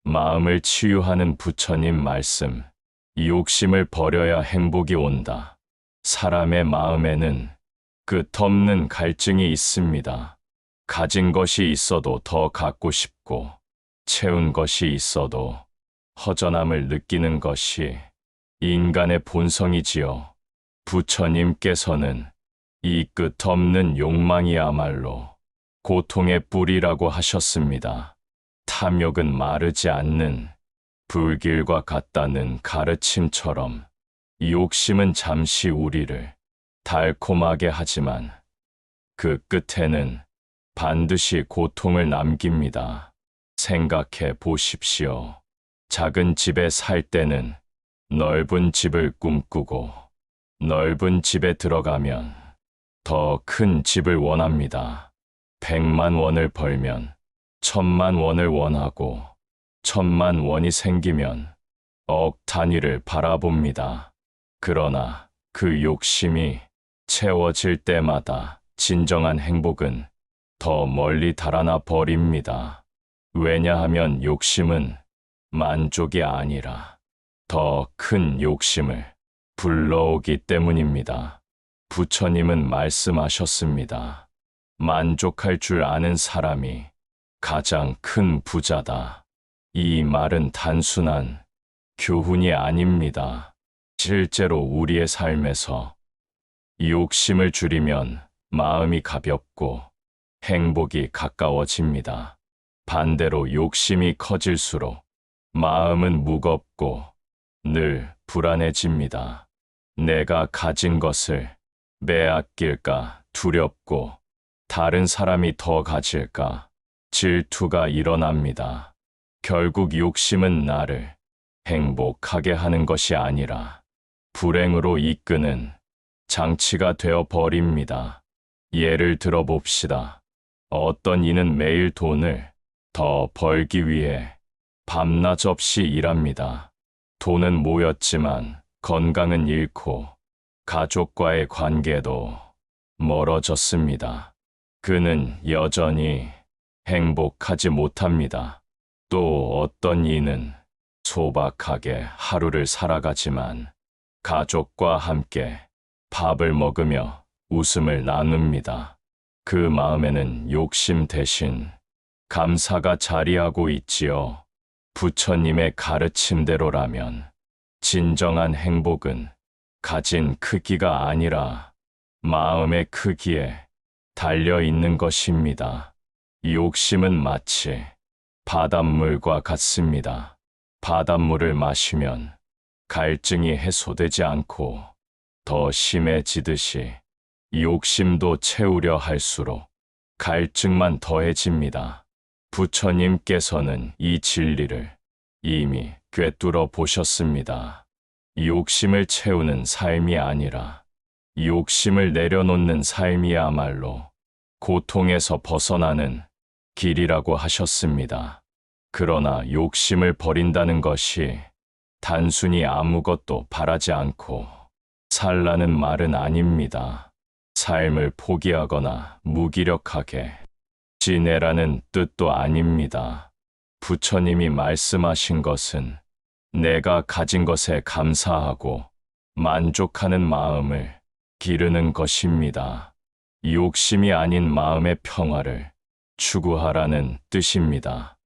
마음을 치유하는 부처님 말씀. 욕심을 버려야 행복이 온다. 사람의 마음에는 끝없는 갈증이 있습니다. 가진 것이 있어도 더 갖고 싶고, 채운 것이 있어도 허전함을 느끼는 것이 인간의 본성이지요. 부처님께서는 이 끝없는 욕망이야말로 고통의 뿌리라고 하셨습니다. 탐욕은 마르지 않는 불길과 같다는 가르침처럼 욕심은 잠시 우리를 달콤하게 하지만 그 끝에는 반드시 고통을 남깁니다. 생각해 보십시오. 작은 집에 살 때는 넓은 집을 꿈꾸고 넓은 집에 들어가면 더 큰 집을 원합니다. 100만 원을 벌면 1000만 원을 원하고 1000만 원이 생기면 억 단위를 바라봅니다. 그러나 그 욕심이 채워질 때마다 진정한 행복은 더 멀리 달아나 버립니다. 왜냐하면 욕심은 만족이 아니라 더 큰 욕심을 불러오기 때문입니다. 부처님은 말씀하셨습니다. 만족할 줄 아는 사람이 가장 큰 부자다. 이 말은 단순한 교훈이 아닙니다. 실제로 우리의 삶에서 욕심을 줄이면 마음이 가볍고 행복이 가까워집니다. 반대로 욕심이 커질수록 마음은 무겁고 늘 불안해집니다. 내가 가진 것을 빼앗길까 두렵고 다른 사람이 더 가질까 질투가 일어납니다. 결국 욕심은 나를 행복하게 하는 것이 아니라 불행으로 이끄는 장치가 되어 버립니다. 예를 들어 봅시다. 어떤 이는 매일 돈을 더 벌기 위해 밤낮 없이 일합니다. 돈은 모였지만 건강은 잃고 가족과의 관계도 멀어졌습니다. 그는 여전히 행복하지 못합니다. 또 어떤 이는 소박하게 하루를 살아가지만 가족과 함께 밥을 먹으며 웃음을 나눕니다. 그 마음에는 욕심 대신 감사가 자리하고 있지요. 부처님의 가르침대로라면 진정한 행복은 가진 크기가 아니라 마음의 크기에 달려 있는 것입니다. 욕심은 마치 바닷물과 같습니다. 바닷물을 마시면 갈증이 해소되지 않고 더 심해지듯이 욕심도 채우려 할수록 갈증만 더해집니다. 부처님께서는 이 진리를 이미 꿰뚫어 보셨습니다. 욕심을 채우는 삶이 아니라 욕심을 내려놓는 삶이야말로 고통에서 벗어나는 길이라고 하셨습니다. 그러나 욕심을 버린다는 것이 단순히 아무것도 바라지 않고 살라는 말은 아닙니다. 삶을 포기하거나 무기력하게 지내라는 뜻도 아닙니다. 부처님이 말씀하신 것은 내가 가진 것에 감사하고 만족하는 마음을 기르는 것입니다. 욕심이 아닌 마음의 평화를 추구하라는 뜻입니다.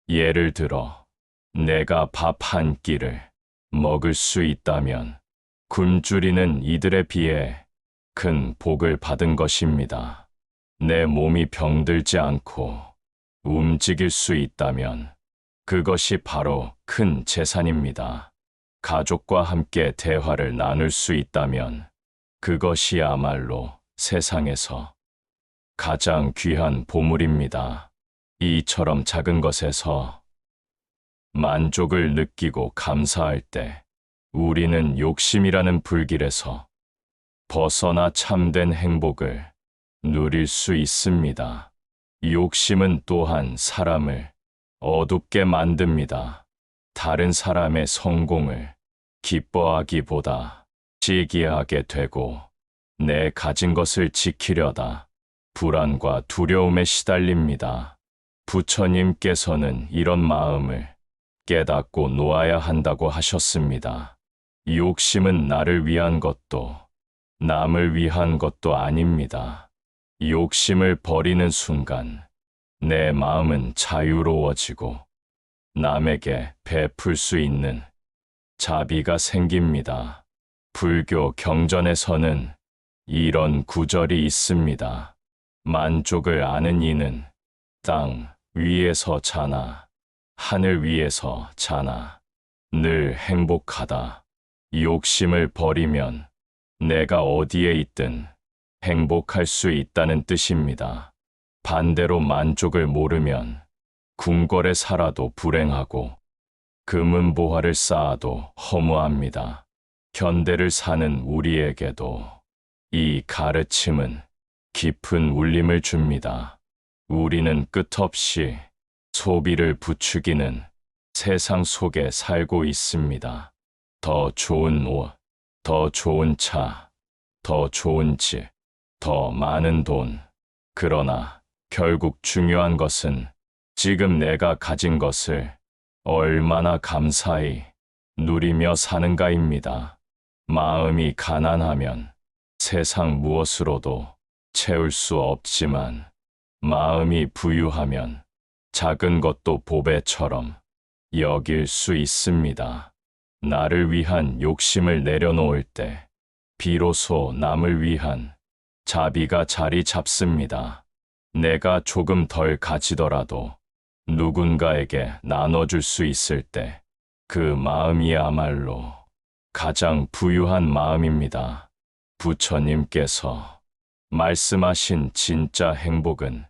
예를 들어, 내가 밥 한 끼를 먹을 수 있다면 굶주리는 이들에 비해 큰 복을 받은 것입니다. 내 몸이 병들지 않고 움직일 수 있다면 그것이 바로 큰 재산입니다. 가족과 함께 대화를 나눌 수 있다면 그것이야말로 세상에서 가장 귀한 보물입니다. 이처럼 작은 것에서 만족을 느끼고 감사할 때 우리는 욕심이라는 불길에서 벗어나 참된 행복을 누릴 수 있습니다. 욕심은 또한 사람을 어둡게 만듭니다. 다른 사람의 성공을 기뻐하기보다 시기하게 되고 내 가진 것을 지키려다 불안과 두려움에 시달립니다. 부처님께서는 이런 마음을 깨닫고 놓아야 한다고 하셨습니다. 욕심은 나를 위한 것도 남을 위한 것도 아닙니다. 욕심을 버리는 순간 내 마음은 자유로워지고 남에게 베풀 수 있는 자비가 생깁니다. 불교 경전에서는 이런 구절이 있습니다. 만족을 아는 이는 땅 위에서 자나 하늘 위에서 자나 늘 행복하다. 욕심을 버리면 내가 어디에 있든 행복할 수 있다는 뜻입니다. 반대로 만족을 모르면 궁궐에 살아도 불행하고 금은보화를 쌓아도 허무합니다. 현대를 사는 우리에게도 이 가르침은 깊은 울림을 줍니다. 우리는 끝없이 소비를 부추기는 세상 속에 살고 있습니다. 더 좋은 옷, 더 좋은 차, 더 좋은 집, 더 많은 돈. 그러나 결국 중요한 것은 지금 내가 가진 것을 얼마나 감사히 누리며 사는가입니다. 마음이 가난하면 세상 무엇으로도 채울 수 없지만 마음이 부유하면 작은 것도 보배처럼 여길 수 있습니다. 나를 위한 욕심을 내려놓을 때 비로소 남을 위한 자비가 자리 잡습니다. 내가 조금 덜 가지더라도 누군가에게 나눠줄 수 있을 때 그 마음이야말로 가장 부유한 마음입니다. 부처님께서 말씀하신 진짜 행복은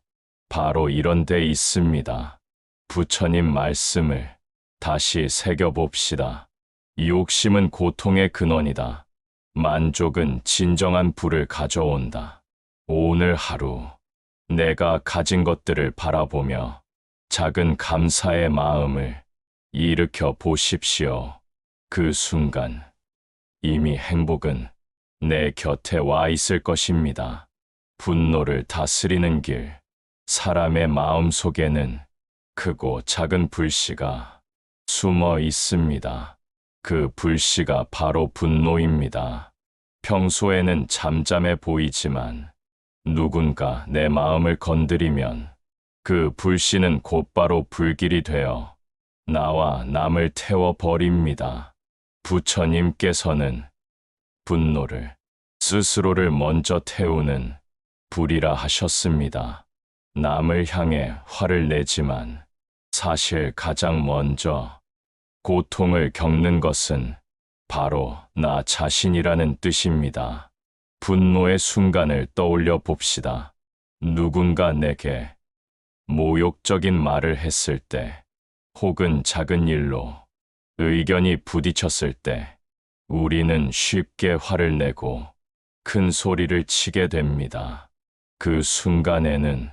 바로 이런 데 있습니다. 부처님 말씀을 다시 새겨봅시다. 욕심은 고통의 근원이다. 만족은 진정한 부를 가져온다. 오늘 하루 내가 가진 것들을 바라보며 작은 감사의 마음을 일으켜 보십시오. 그 순간 이미 행복은 내 곁에 와 있을 것입니다. 분노를 다스리는 길. 사람의 마음 속에는 크고 작은 불씨가 숨어 있습니다. 그 불씨가 바로 분노입니다. 평소에는 잠잠해 보이지만 누군가 내 마음을 건드리면 그 불씨는 곧바로 불길이 되어 나와 남을 태워버립니다. 부처님께서는 분노를 스스로를 먼저 태우는 불이라 하셨습니다. 남을 향해 화를 내지만 사실 가장 먼저 고통을 겪는 것은 바로 나 자신이라는 뜻입니다. 분노의 순간을 떠올려 봅시다. 누군가 내게 모욕적인 말을 했을 때, 혹은 작은 일로 의견이 부딪혔을 때, 우리는 쉽게 화를 내고 큰 소리를 치게 됩니다. 그 순간에는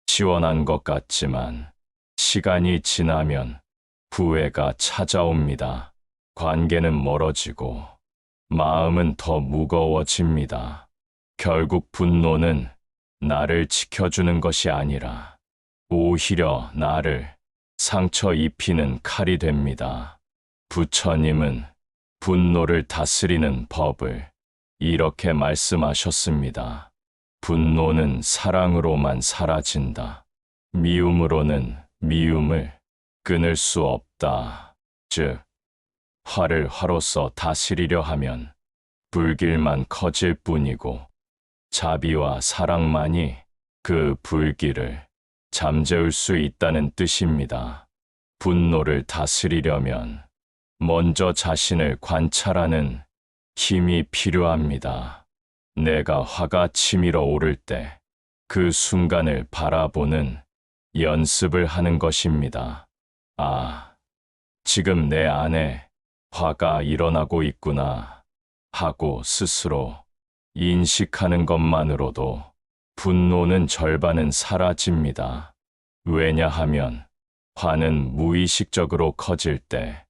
시원한 것 같지만 시간이 지나면 후회가 찾아옵니다. 관계는 멀어지고 마음은 더 무거워집니다. 결국 분노는 나를 지켜주는 것이 아니라 오히려 나를 상처 입히는 칼이 됩니다. 부처님은 분노를 다스리는 법을 이렇게 말씀하셨습니다. 분노는 사랑으로만 사라진다. 미움으로는 미움을 끊을 수 없다. 즉, 화를 화로서 다스리려 하면 불길만 커질 뿐이고 자비와 사랑만이 그 불길을 잠재울 수 있다는 뜻입니다. 분노를 다스리려면 먼저 자신을 관찰하는 힘이 필요합니다. 내가 화가 치밀어 오를 때 그 순간을 바라보는 연습을 하는 것입니다. 아, 지금 내 안에 화가 일어나고 있구나 하고 스스로 인식하는 것만으로도 분노는 절반은 사라집니다. 왜냐하면 화는 무의식적으로 커질 때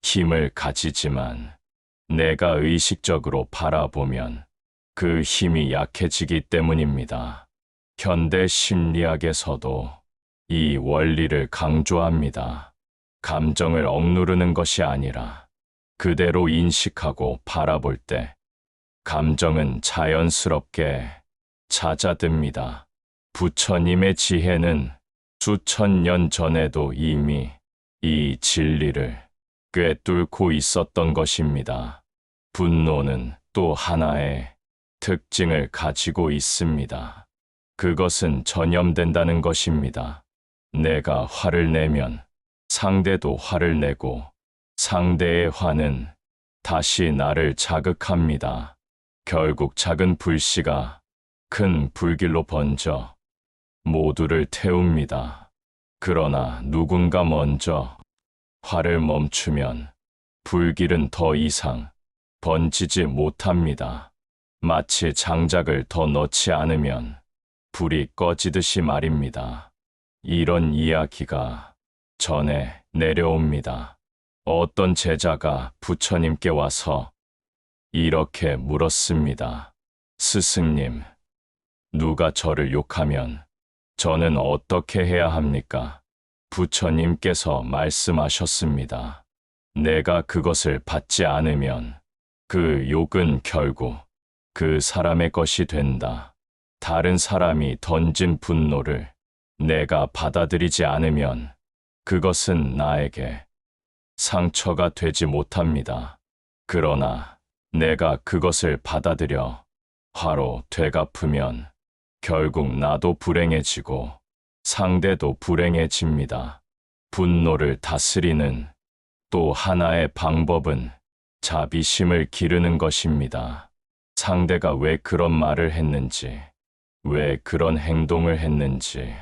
힘을 가지지만 내가 의식적으로 바라보면 그 힘이 약해지기 때문입니다. 현대 심리학에서도 이 원리를 강조합니다. 감정을 억누르는 것이 아니라 그대로 인식하고 바라볼 때 감정은 자연스럽게 잦아듭니다. 부처님의 지혜는 수천 년 전에도 이미 이 진리를 꿰뚫고 있었던 것입니다. 분노는 또 하나의 특징을 가지고 있습니다. 그것은 전염된다는 것입니다. 내가 화를 내면 상대도 화를 내고 상대의 화는 다시 나를 자극합니다. 결국 작은 불씨가 큰 불길로 번져 모두를 태웁니다. 그러나 누군가 먼저 화를 멈추면 불길은 더 이상 번지지 못합니다. 마치 장작을 더 넣지 않으면 불이 꺼지듯이 말입니다. 이런 이야기가 전해 내려옵니다. 어떤 제자가 부처님께 와서 이렇게 물었습니다. 스승님, 누가 저를 욕하면 저는 어떻게 해야 합니까? 부처님께서 말씀하셨습니다. 내가 그것을 받지 않으면 그 욕은 결국 그 사람의 것이 된다. 다른 사람이 던진 분노를 내가 받아들이지 않으면 그것은 나에게 상처가 되지 못합니다. 그러나 내가 그것을 받아들여 화로 되갚으면 결국 나도 불행해지고 상대도 불행해집니다. 분노를 다스리는 또 하나의 방법은 자비심을 기르는 것입니다. 상대가 왜 그런 말을 했는지, 왜 그런 행동을 했는지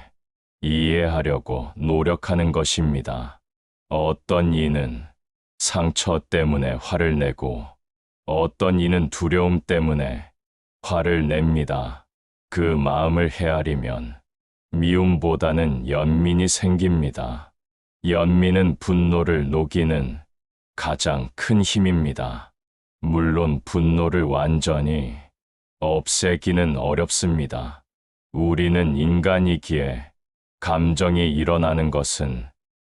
이해하려고 노력하는 것입니다. 어떤 이는 상처 때문에 화를 내고 어떤 이는 두려움 때문에 화를 냅니다. 그 마음을 헤아리면 미움보다는 연민이 생깁니다. 연민은 분노를 녹이는 가장 큰 힘입니다. 물론 분노를 완전히 없애기는 어렵습니다. 우리는 인간이기에 감정이 일어나는 것은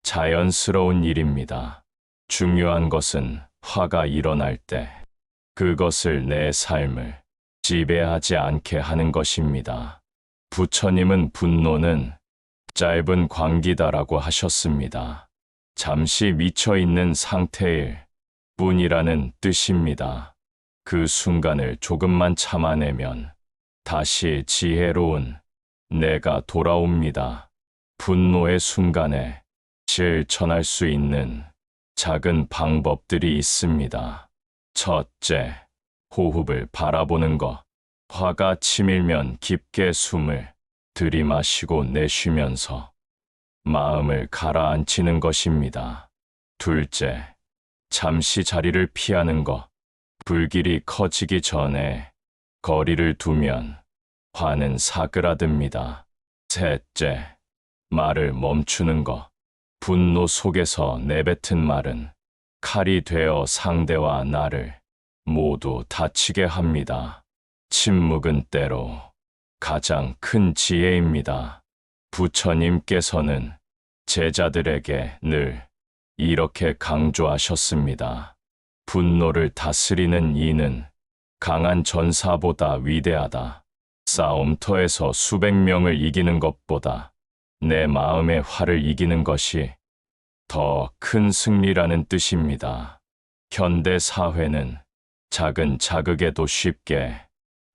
자연스러운 일입니다. 중요한 것은 화가 일어날 때 그것을 내 삶을 지배하지 않게 하는 것입니다. 부처님은 분노는 짧은 광기다라고 하셨습니다. 잠시 미쳐 있는 상태일 뿐이라는 뜻입니다. 그 순간을 조금만 참아내면 다시 지혜로운 내가 돌아옵니다. 분노의 순간에 실천할 수 있는 작은 방법들이 있습니다. 첫째, 호흡을 바라보는 것. 화가 치밀면 깊게 숨을 들이마시고 내쉬면서 마음을 가라앉히는 것입니다. 둘째, 잠시 자리를 피하는 것. 불길이 커지기 전에 거리를 두면 화는 사그라듭니다. 셋째, 말을 멈추는 것. 분노 속에서 내뱉은 말은 칼이 되어 상대와 나를 모두 다치게 합니다. 침묵은 때로 가장 큰 지혜입니다. 부처님께서는 제자들에게 늘 이렇게 강조하셨습니다. 분노를 다스리는 이는 강한 전사보다 위대하다. 싸움터에서 수백 명을 이기는 것보다 내 마음의 화를 이기는 것이 더 큰 승리라는 뜻입니다. 현대 사회는 작은 자극에도 쉽게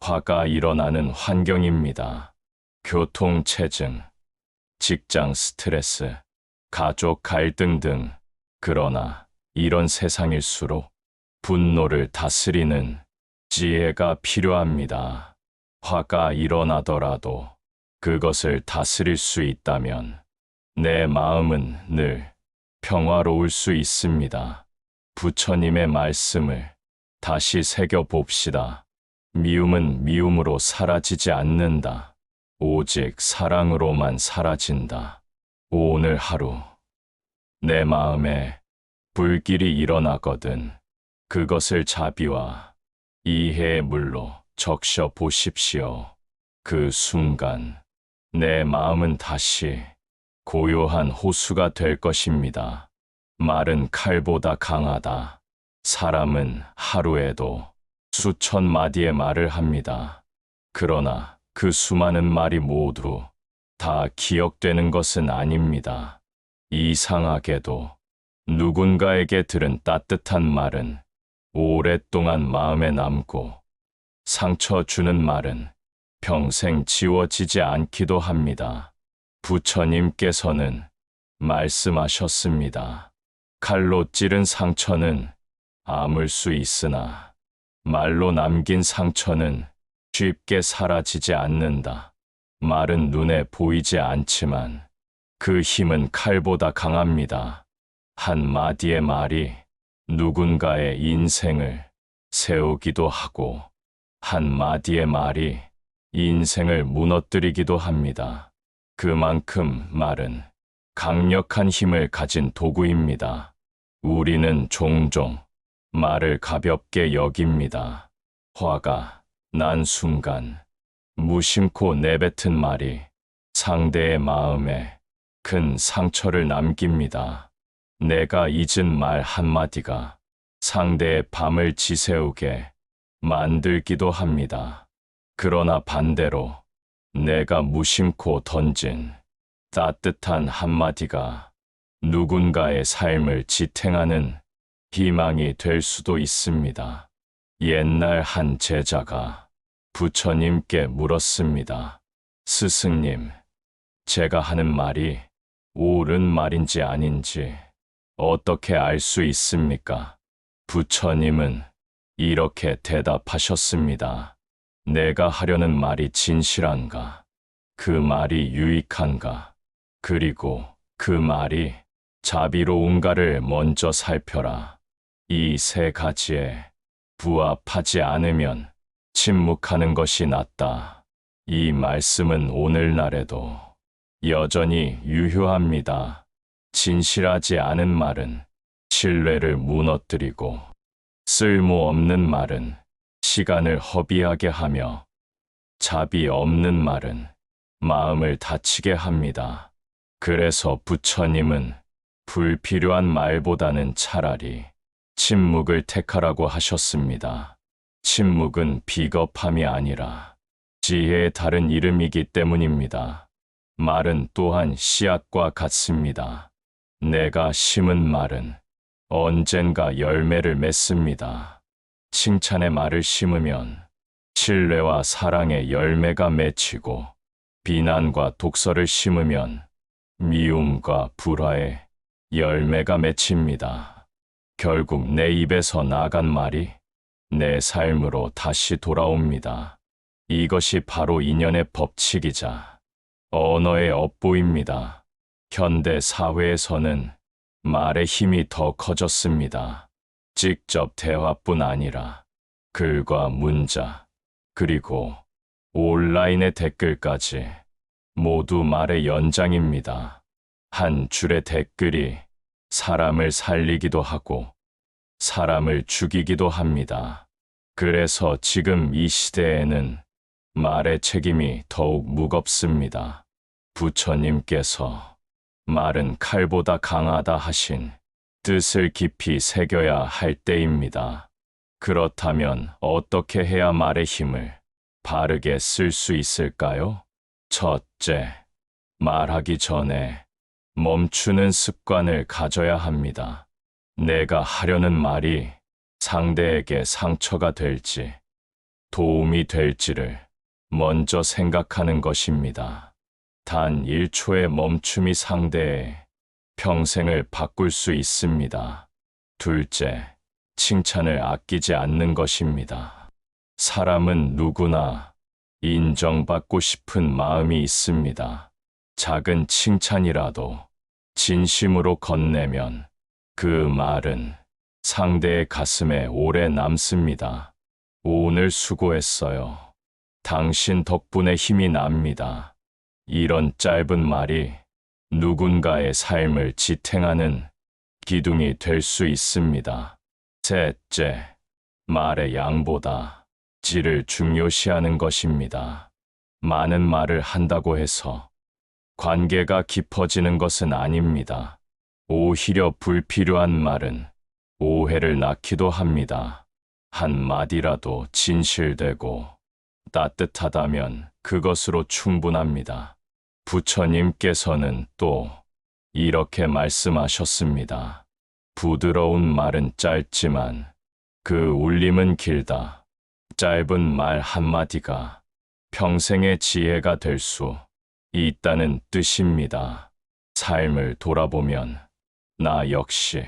화가 일어나는 환경입니다. 교통체증, 직장 스트레스, 가족 갈등 등. 그러나 이런 세상일수록 분노를 다스리는 지혜가 필요합니다. 화가 일어나더라도 그것을 다스릴 수 있다면 내 마음은 늘 평화로울 수 있습니다. 부처님의 말씀을 다시 새겨봅시다. 미움은 미움으로 사라지지 않는다. 오직 사랑으로만 사라진다. 오늘 하루 내 마음에 불길이 일어나거든 그것을 자비와 이해의 물로 적셔 보십시오. 그 순간 내 마음은 다시 고요한 호수가 될 것입니다. 말은 칼보다 강하다. 사람은 하루에도 수천 마디의 말을 합니다. 그러나 그 수많은 말이 모두 다 기억되는 것은 아닙니다. 이상하게도 누군가에게 들은 따뜻한 말은 오랫동안 마음에 남고 상처 주는 말은 평생 지워지지 않기도 합니다. 부처님께서는 말씀하셨습니다. 칼로 찌른 상처는 아물 수 있으나 말로 남긴 상처는 쉽게 사라지지 않는다. 말은 눈에 보이지 않지만 그 힘은 칼보다 강합니다. 한 마디의 말이 누군가의 인생을 세우기도 하고 한 마디의 말이 인생을 무너뜨리기도 합니다. 그만큼 말은 강력한 힘을 가진 도구입니다. 우리는 종종 말을 가볍게 여깁니다. 화가 난 순간 무심코 내뱉은 말이 상대의 마음에 큰 상처를 남깁니다. 내가 잊은 말 한마디가 상대의 밤을 지새우게 만들기도 합니다. 그러나 반대로 내가 무심코 던진 따뜻한 한마디가 누군가의 삶을 지탱하는 희망이 될 수도 있습니다. 옛날 한 제자가 부처님께 물었습니다. 스승님, 제가 하는 말이 옳은 말인지 아닌지 어떻게 알 수 있습니까? 부처님은 이렇게 대답하셨습니다. 내가 하려는 말이 진실한가? 그 말이 유익한가? 그리고 그 말이 자비로운가를 먼저 살펴라. 이 세 가지에 부합하지 않으면 침묵하는 것이 낫다. 이 말씀은 오늘날에도 여전히 유효합니다. 진실하지 않은 말은 신뢰를 무너뜨리고 쓸모없는 말은 시간을 허비하게 하며 자비 없는 말은 마음을 다치게 합니다. 그래서 부처님은 불필요한 말보다는 차라리 침묵을 택하라고 하셨습니다. 침묵은 비겁함이 아니라 지혜의 다른 이름이기 때문입니다. 말은 또한 씨앗과 같습니다. 내가 심은 말은 언젠가 열매를 맺습니다. 칭찬의 말을 심으면 신뢰와 사랑의 열매가 맺히고 비난과 독설을 심으면 미움과 불화의 열매가 맺힙니다. 결국 내 입에서 나간 말이 내 삶으로 다시 돌아옵니다. 이것이 바로 인연의 법칙이자 언어의 업보입니다. 현대 사회에서는 말의 힘이 더 커졌습니다. 직접 대화뿐 아니라 글과 문자, 그리고 온라인의 댓글까지 모두 말의 연장입니다. 한 줄의 댓글이 사람을 살리기도 하고 사람을 죽이기도 합니다. 그래서 지금 이 시대에는 말의 책임이 더욱 무겁습니다. 부처님께서 말은 칼보다 강하다 하신 뜻을 깊이 새겨야 할 때입니다. 그렇다면 어떻게 해야 말의 힘을 바르게 쓸 수 있을까요? 첫째, 말하기 전에 멈추는 습관을 가져야 합니다. 내가 하려는 말이 상대에게 상처가 될지 도움이 될지를 먼저 생각하는 것입니다. 단 1초의 멈춤이 상대의 평생을 바꿀 수 있습니다. 둘째, 칭찬을 아끼지 않는 것입니다. 사람은 누구나 인정받고 싶은 마음이 있습니다. 작은 칭찬이라도 진심으로 건네면 그 말은 상대의 가슴에 오래 남습니다. 오늘 수고했어요. 당신 덕분에 힘이 납니다. 이런 짧은 말이 누군가의 삶을 지탱하는 기둥이 될 수 있습니다. 셋째, 말의 양보다 질을 중요시하는 것입니다. 많은 말을 한다고 해서 관계가 깊어지는 것은 아닙니다. 오히려 불필요한 말은 오해를 낳기도 합니다. 한마디라도 진실되고 따뜻하다면 그것으로 충분합니다. 부처님께서는 또 이렇게 말씀하셨습니다. 부드러운 말은 짧지만 그 울림은 길다. 짧은 말 한마디가 평생의 지혜가 될 수 있다는 뜻입니다. 삶을 돌아보면 나 역시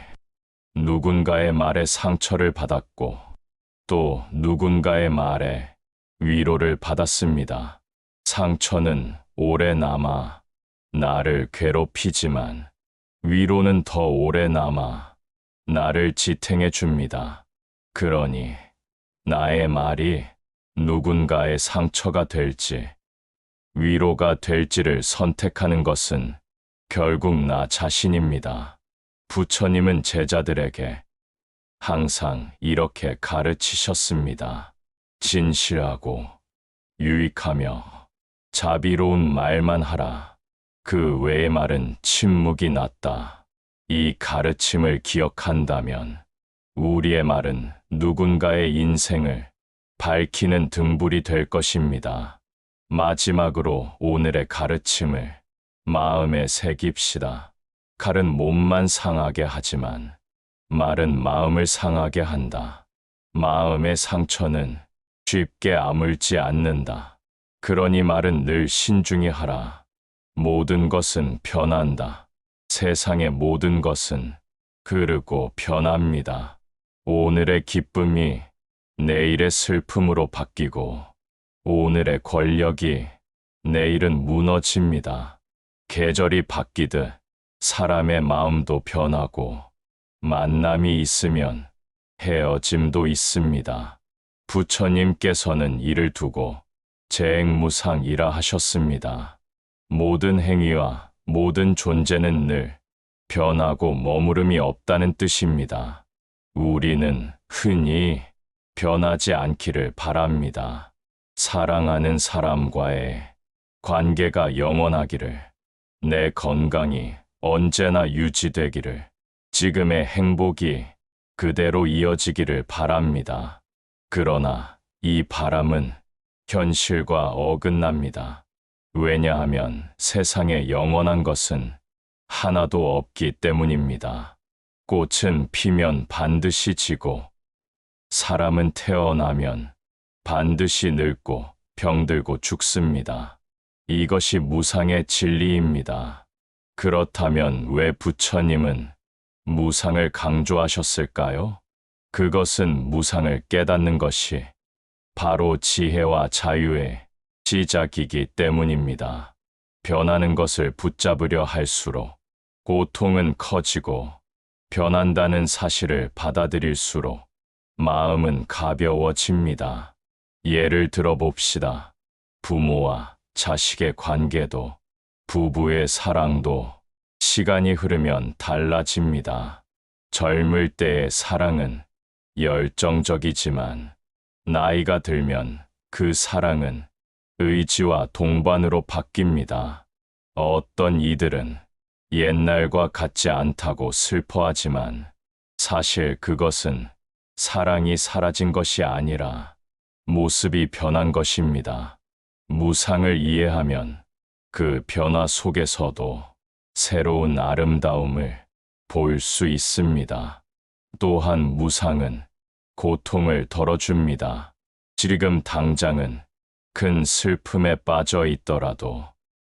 누군가의 말에 상처를 받았고 또 누군가의 말에 위로를 받았습니다. 상처는 오래 남아 나를 괴롭히지만 위로는 더 오래 남아 나를 지탱해 줍니다. 그러니 나의 말이 누군가의 상처가 될지 위로가 될지를 선택하는 것은 결국 나 자신입니다. 부처님은 제자들에게 항상 이렇게 가르치셨습니다. 진실하고 유익하며 자비로운 말만 하라. 그 외의 말은 침묵이 낫다. 이 가르침을 기억한다면 우리의 말은 누군가의 인생을 밝히는 등불이 될 것입니다. 마지막으로 오늘의 가르침을 마음에 새깁시다. 칼은 몸만 상하게 하지만 말은 마음을 상하게 한다. 마음의 상처는 쉽게 아물지 않는다. 그러니 말은 늘 신중히 하라. 모든 것은 변한다. 세상의 모든 것은 흐르고 변합니다. 오늘의 기쁨이 내일의 슬픔으로 바뀌고 오늘의 권력이 내일은 무너집니다. 계절이 바뀌듯 사람의 마음도 변하고 만남이 있으면 헤어짐도 있습니다. 부처님께서는 이를 두고 재행무상이라 하셨습니다. 모든 행위와 모든 존재는 늘 변하고 머무름이 없다는 뜻입니다. 우리는 흔히 변하지 않기를 바랍니다. 사랑하는 사람과의 관계가 영원하기를, 내 건강이 언제나 유지되기를, 지금의 행복이 그대로 이어지기를 바랍니다. 그러나 이 바람은 현실과 어긋납니다. 왜냐하면 세상에 영원한 것은 하나도 없기 때문입니다. 꽃은 피면 반드시 지고, 사람은 태어나면 반드시 늙고 병들고 죽습니다. 이것이 무상의 진리입니다. 그렇다면 왜 부처님은 무상을 강조하셨을까요? 그것은 무상을 깨닫는 것이 바로 지혜와 자유의 시작이기 때문입니다. 변하는 것을 붙잡으려 할수록 고통은 커지고, 변한다는 사실을 받아들일수록 마음은 가벼워집니다. 예를 들어 봅시다. 부모와 자식의 관계도, 부부의 사랑도 시간이 흐르면 달라집니다. 젊을 때의 사랑은 열정적이지만 나이가 들면 그 사랑은 의지와 동반으로 바뀝니다. 어떤 이들은 옛날과 같지 않다고 슬퍼하지만 사실 그것은 사랑이 사라진 것이 아니라 모습이 변한 것입니다. 무상을 이해하면 그 변화 속에서도 새로운 아름다움을 볼 수 있습니다. 또한 무상은 고통을 덜어줍니다. 지금 당장은 큰 슬픔에 빠져 있더라도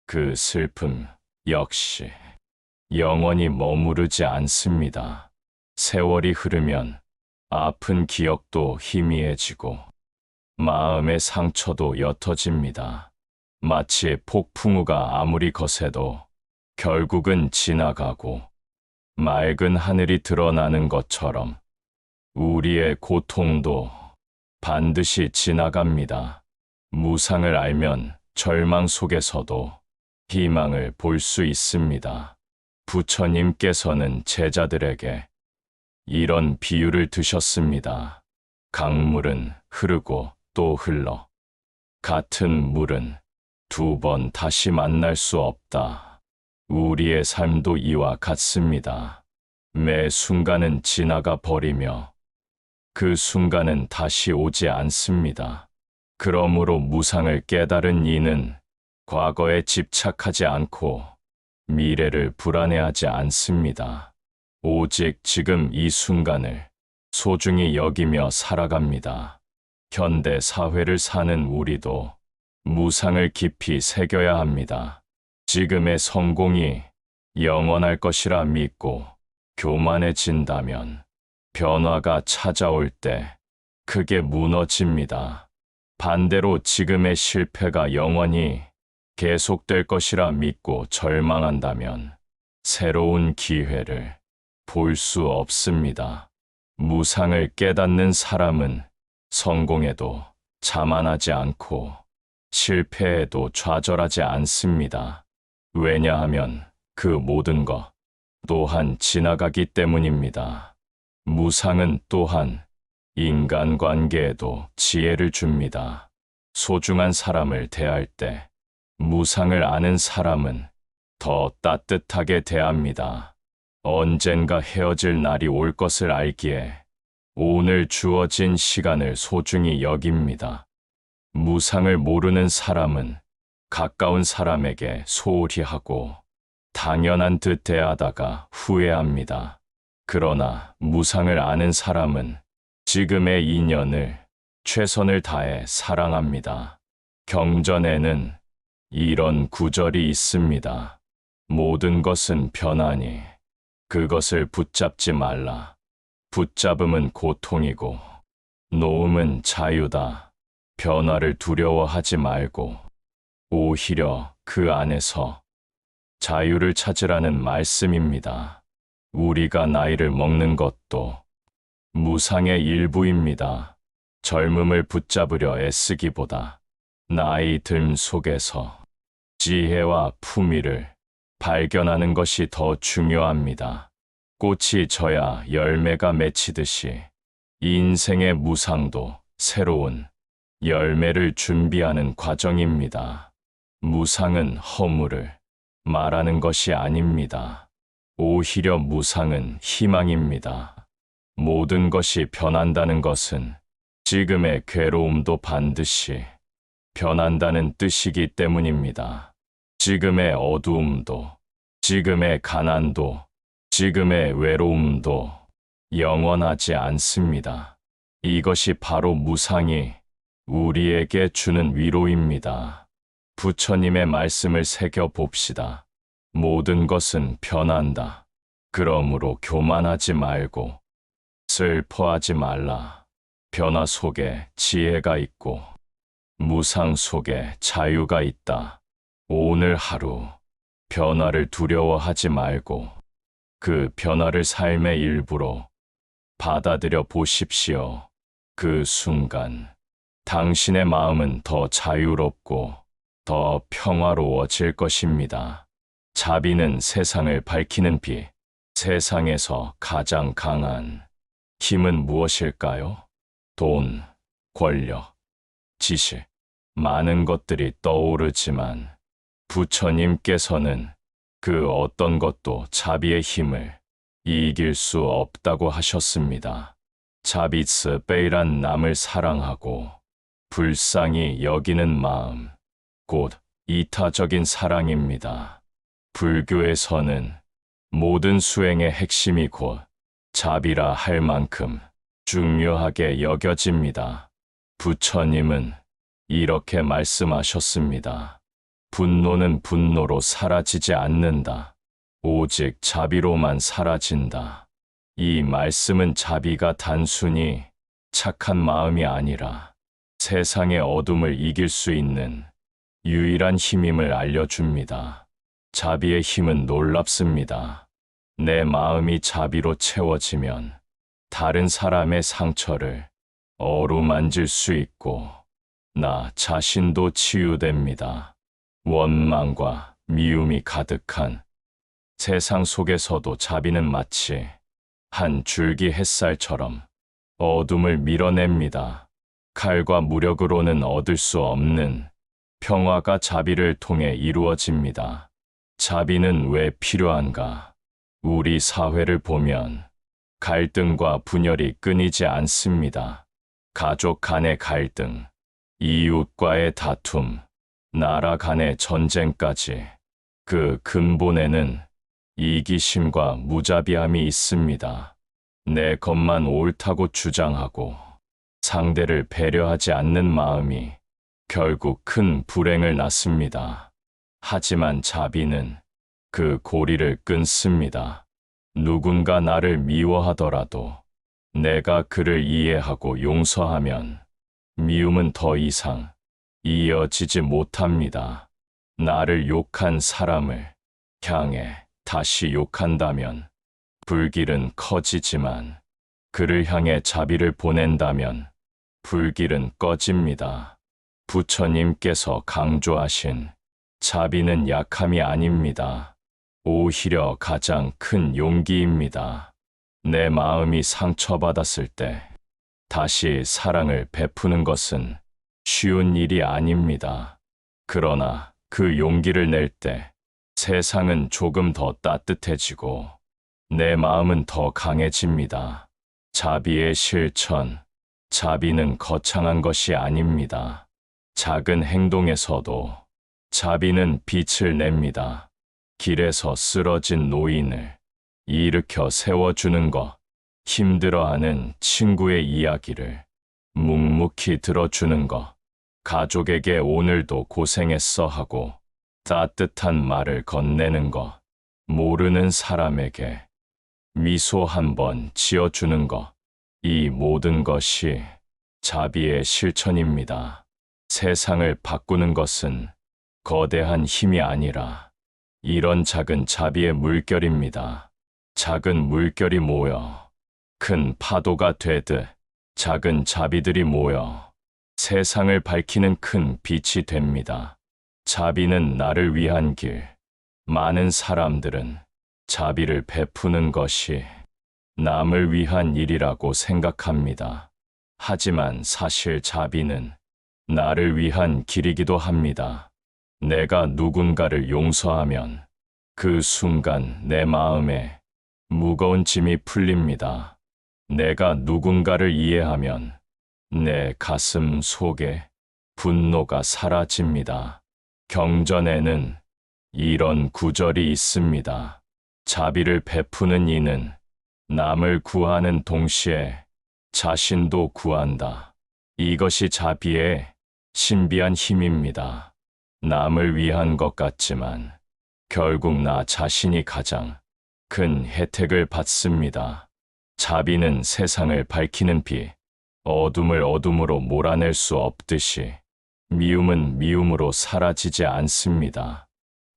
그 슬픔 역시 영원히 머무르지 않습니다. 세월이 흐르면 아픈 기억도 희미해지고 마음의 상처도 옅어집니다. 마치 폭풍우가 아무리 거세도 결국은 지나가고 맑은 하늘이 드러나는 것처럼 우리의 고통도 반드시 지나갑니다. 무상을 알면 절망 속에서도 희망을 볼 수 있습니다. 부처님께서는 제자들에게 이런 비유를 드셨습니다. 강물은 흐르고 또 흘러 같은 물은 두 번 다시 만날 수 없다. 우리의 삶도 이와 같습니다. 매 순간은 지나가 버리며 그 순간은 다시 오지 않습니다. 그러므로 무상을 깨달은 이는 과거에 집착하지 않고 미래를 불안해하지 않습니다. 오직 지금 이 순간을 소중히 여기며 살아갑니다. 현대 사회를 사는 우리도 무상을 깊이 새겨야 합니다. 지금의 성공이 영원할 것이라 믿고 교만해진다면 변화가 찾아올 때 크게 무너집니다. 반대로 지금의 실패가 영원히 계속될 것이라 믿고 절망한다면 새로운 기회를 볼 수 없습니다. 무상을 깨닫는 사람은 성공에도 자만하지 않고 실패에도 좌절하지 않습니다. 왜냐하면 그 모든 것 또한 지나가기 때문입니다. 무상은 또한 인간관계에도 지혜를 줍니다. 소중한 사람을 대할 때 무상을 아는 사람은 더 따뜻하게 대합니다. 언젠가 헤어질 날이 올 것을 알기에 오늘 주어진 시간을 소중히 여깁니다. 무상을 모르는 사람은 가까운 사람에게 소홀히 하고 당연한 듯 대하다가 후회합니다. 그러나 무상을 아는 사람은 지금의 인연을 최선을 다해 사랑합니다. 경전에는 이런 구절이 있습니다. 모든 것은 변하니 그것을 붙잡지 말라. 붙잡음은 고통이고 놓음은 자유다. 변화를 두려워하지 말고 오히려 그 안에서 자유를 찾으라는 말씀입니다. 우리가 나이를 먹는 것도 무상의 일부입니다. 젊음을 붙잡으려 애쓰기보다 나이 듦 속에서 지혜와 품위를 발견하는 것이 더 중요합니다. 꽃이 져야 열매가 맺히듯이 인생의 무상도 새로운 열매를 준비하는 과정입니다. 무상은 허물을 말하는 것이 아닙니다. 오히려 무상은 희망입니다. 모든 것이 변한다는 것은 지금의 괴로움도 반드시 변한다는 뜻이기 때문입니다. 지금의 어두움도, 지금의 가난도, 지금의 외로움도 영원하지 않습니다. 이것이 바로 무상이 우리에게 주는 위로입니다. 부처님의 말씀을 새겨봅시다. 모든 것은 변한다. 그러므로 교만하지 말고 슬퍼하지 말라. 변화 속에 지혜가 있고 무상 속에 자유가 있다. 오늘 하루 변화를 두려워하지 말고 그 변화를 삶의 일부로 받아들여 보십시오. 그 순간 당신의 마음은 더 자유롭고 더 평화로워질 것입니다. 자비는 세상을 밝히는 빛. 세상에서 가장 강한 힘은 무엇일까요? 돈, 권력, 지식, 많은 것들이 떠오르지만 부처님께서는 그 어떤 것도 자비의 힘을 이길 수 없다고 하셨습니다. 자비스 베이란 남을 사랑하고 불쌍히 여기는 마음, 곧 이타적인 사랑입니다. 불교에서는 모든 수행의 핵심이 곧 자비라 할 만큼 중요하게 여겨집니다. 부처님은 이렇게 말씀하셨습니다. 분노는 분노로 사라지지 않는다. 오직 자비로만 사라진다. 이 말씀은 자비가 단순히 착한 마음이 아니라 세상의 어둠을 이길 수 있는 유일한 힘임을 알려줍니다. 자비의 힘은 놀랍습니다. 내 마음이 자비로 채워지면 다른 사람의 상처를 어루만질 수 있고 나 자신도 치유됩니다. 원망과 미움이 가득한 세상 속에서도 자비는 마치 한 줄기 햇살처럼 어둠을 밀어냅니다. 칼과 무력으로는 얻을 수 없는 평화가 자비를 통해 이루어집니다. 자비는 왜 필요한가? 우리 사회를 보면 갈등과 분열이 끊이지 않습니다. 가족 간의 갈등, 이웃과의 다툼, 나라 간의 전쟁까지 그 근본에는 이기심과 무자비함이 있습니다. 내 것만 옳다고 주장하고 상대를 배려하지 않는 마음이 결국 큰 불행을 낳습니다. 하지만 자비는 그 고리를 끊습니다. 누군가 나를 미워하더라도 내가 그를 이해하고 용서하면 미움은 더 이상 이어지지 못합니다. 나를 욕한 사람을 향해 다시 욕한다면 불길은 커지지만 그를 향해 자비를 보낸다면 불길은 꺼집니다. 부처님께서 강조하신 자비는 약함이 아닙니다. 오히려 가장 큰 용기입니다. 내 마음이 상처받았을 때 다시 사랑을 베푸는 것은 쉬운 일이 아닙니다. 그러나 그 용기를 낼 때 세상은 조금 더 따뜻해지고 내 마음은 더 강해집니다. 자비의 실천, 자비는 거창한 것이 아닙니다. 작은 행동에서도 자비는 빛을 냅니다. 길에서 쓰러진 노인을 일으켜 세워주는 것, 힘들어하는 친구의 이야기를 묵묵히 들어주는 것, 가족에게 오늘도 고생했어 하고 따뜻한 말을 건네는 것, 모르는 사람에게 미소 한번 지어주는 것, 이 모든 것이 자비의 실천입니다. 세상을 바꾸는 것은 거대한 힘이 아니라 이런 작은 자비의 물결입니다. 작은 물결이 모여 큰 파도가 되듯 작은 자비들이 모여 세상을 밝히는 큰 빛이 됩니다. 자비는 나를 위한 길. 많은 사람들은 자비를 베푸는 것이 남을 위한 일이라고 생각합니다. 하지만 사실 자비는 나를 위한 길이기도 합니다. 내가 누군가를 용서하면 그 순간 내 마음에 무거운 짐이 풀립니다. 내가 누군가를 이해하면 내 가슴 속에 분노가 사라집니다. 경전에는 이런 구절이 있습니다. 자비를 베푸는 이는 남을 구하는 동시에 자신도 구한다. 이것이 자비의 신비한 힘입니다. 남을 위한 것 같지만 결국 나 자신이 가장 큰 혜택을 받습니다. 자비는 세상을 밝히는 빛, 어둠을 어둠으로 몰아낼 수 없듯이 미움은 미움으로 사라지지 않습니다.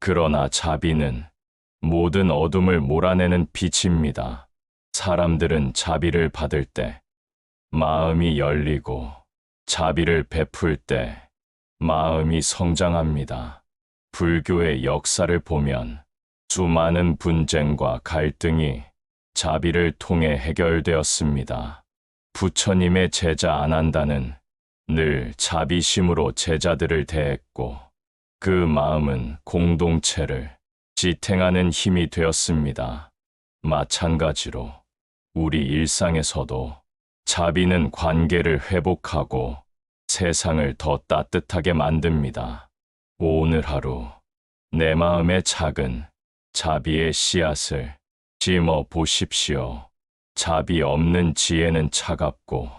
그러나 자비는 모든 어둠을 몰아내는 빛입니다. 사람들은 자비를 받을 때 마음이 열리고 자비를 베풀 때 마음이 성장합니다. 불교의 역사를 보면 수많은 분쟁과 갈등이 자비를 통해 해결되었습니다. 부처님의 제자 아난다는 늘 자비심으로 제자들을 대했고 그 마음은 공동체를 지탱하는 힘이 되었습니다. 마찬가지로 우리 일상에서도 자비는 관계를 회복하고 세상을 더 따뜻하게 만듭니다. 오늘 하루 내 마음에 작은 자비의 씨앗을 심어 보십시오. 자비 없는 지혜는 차갑고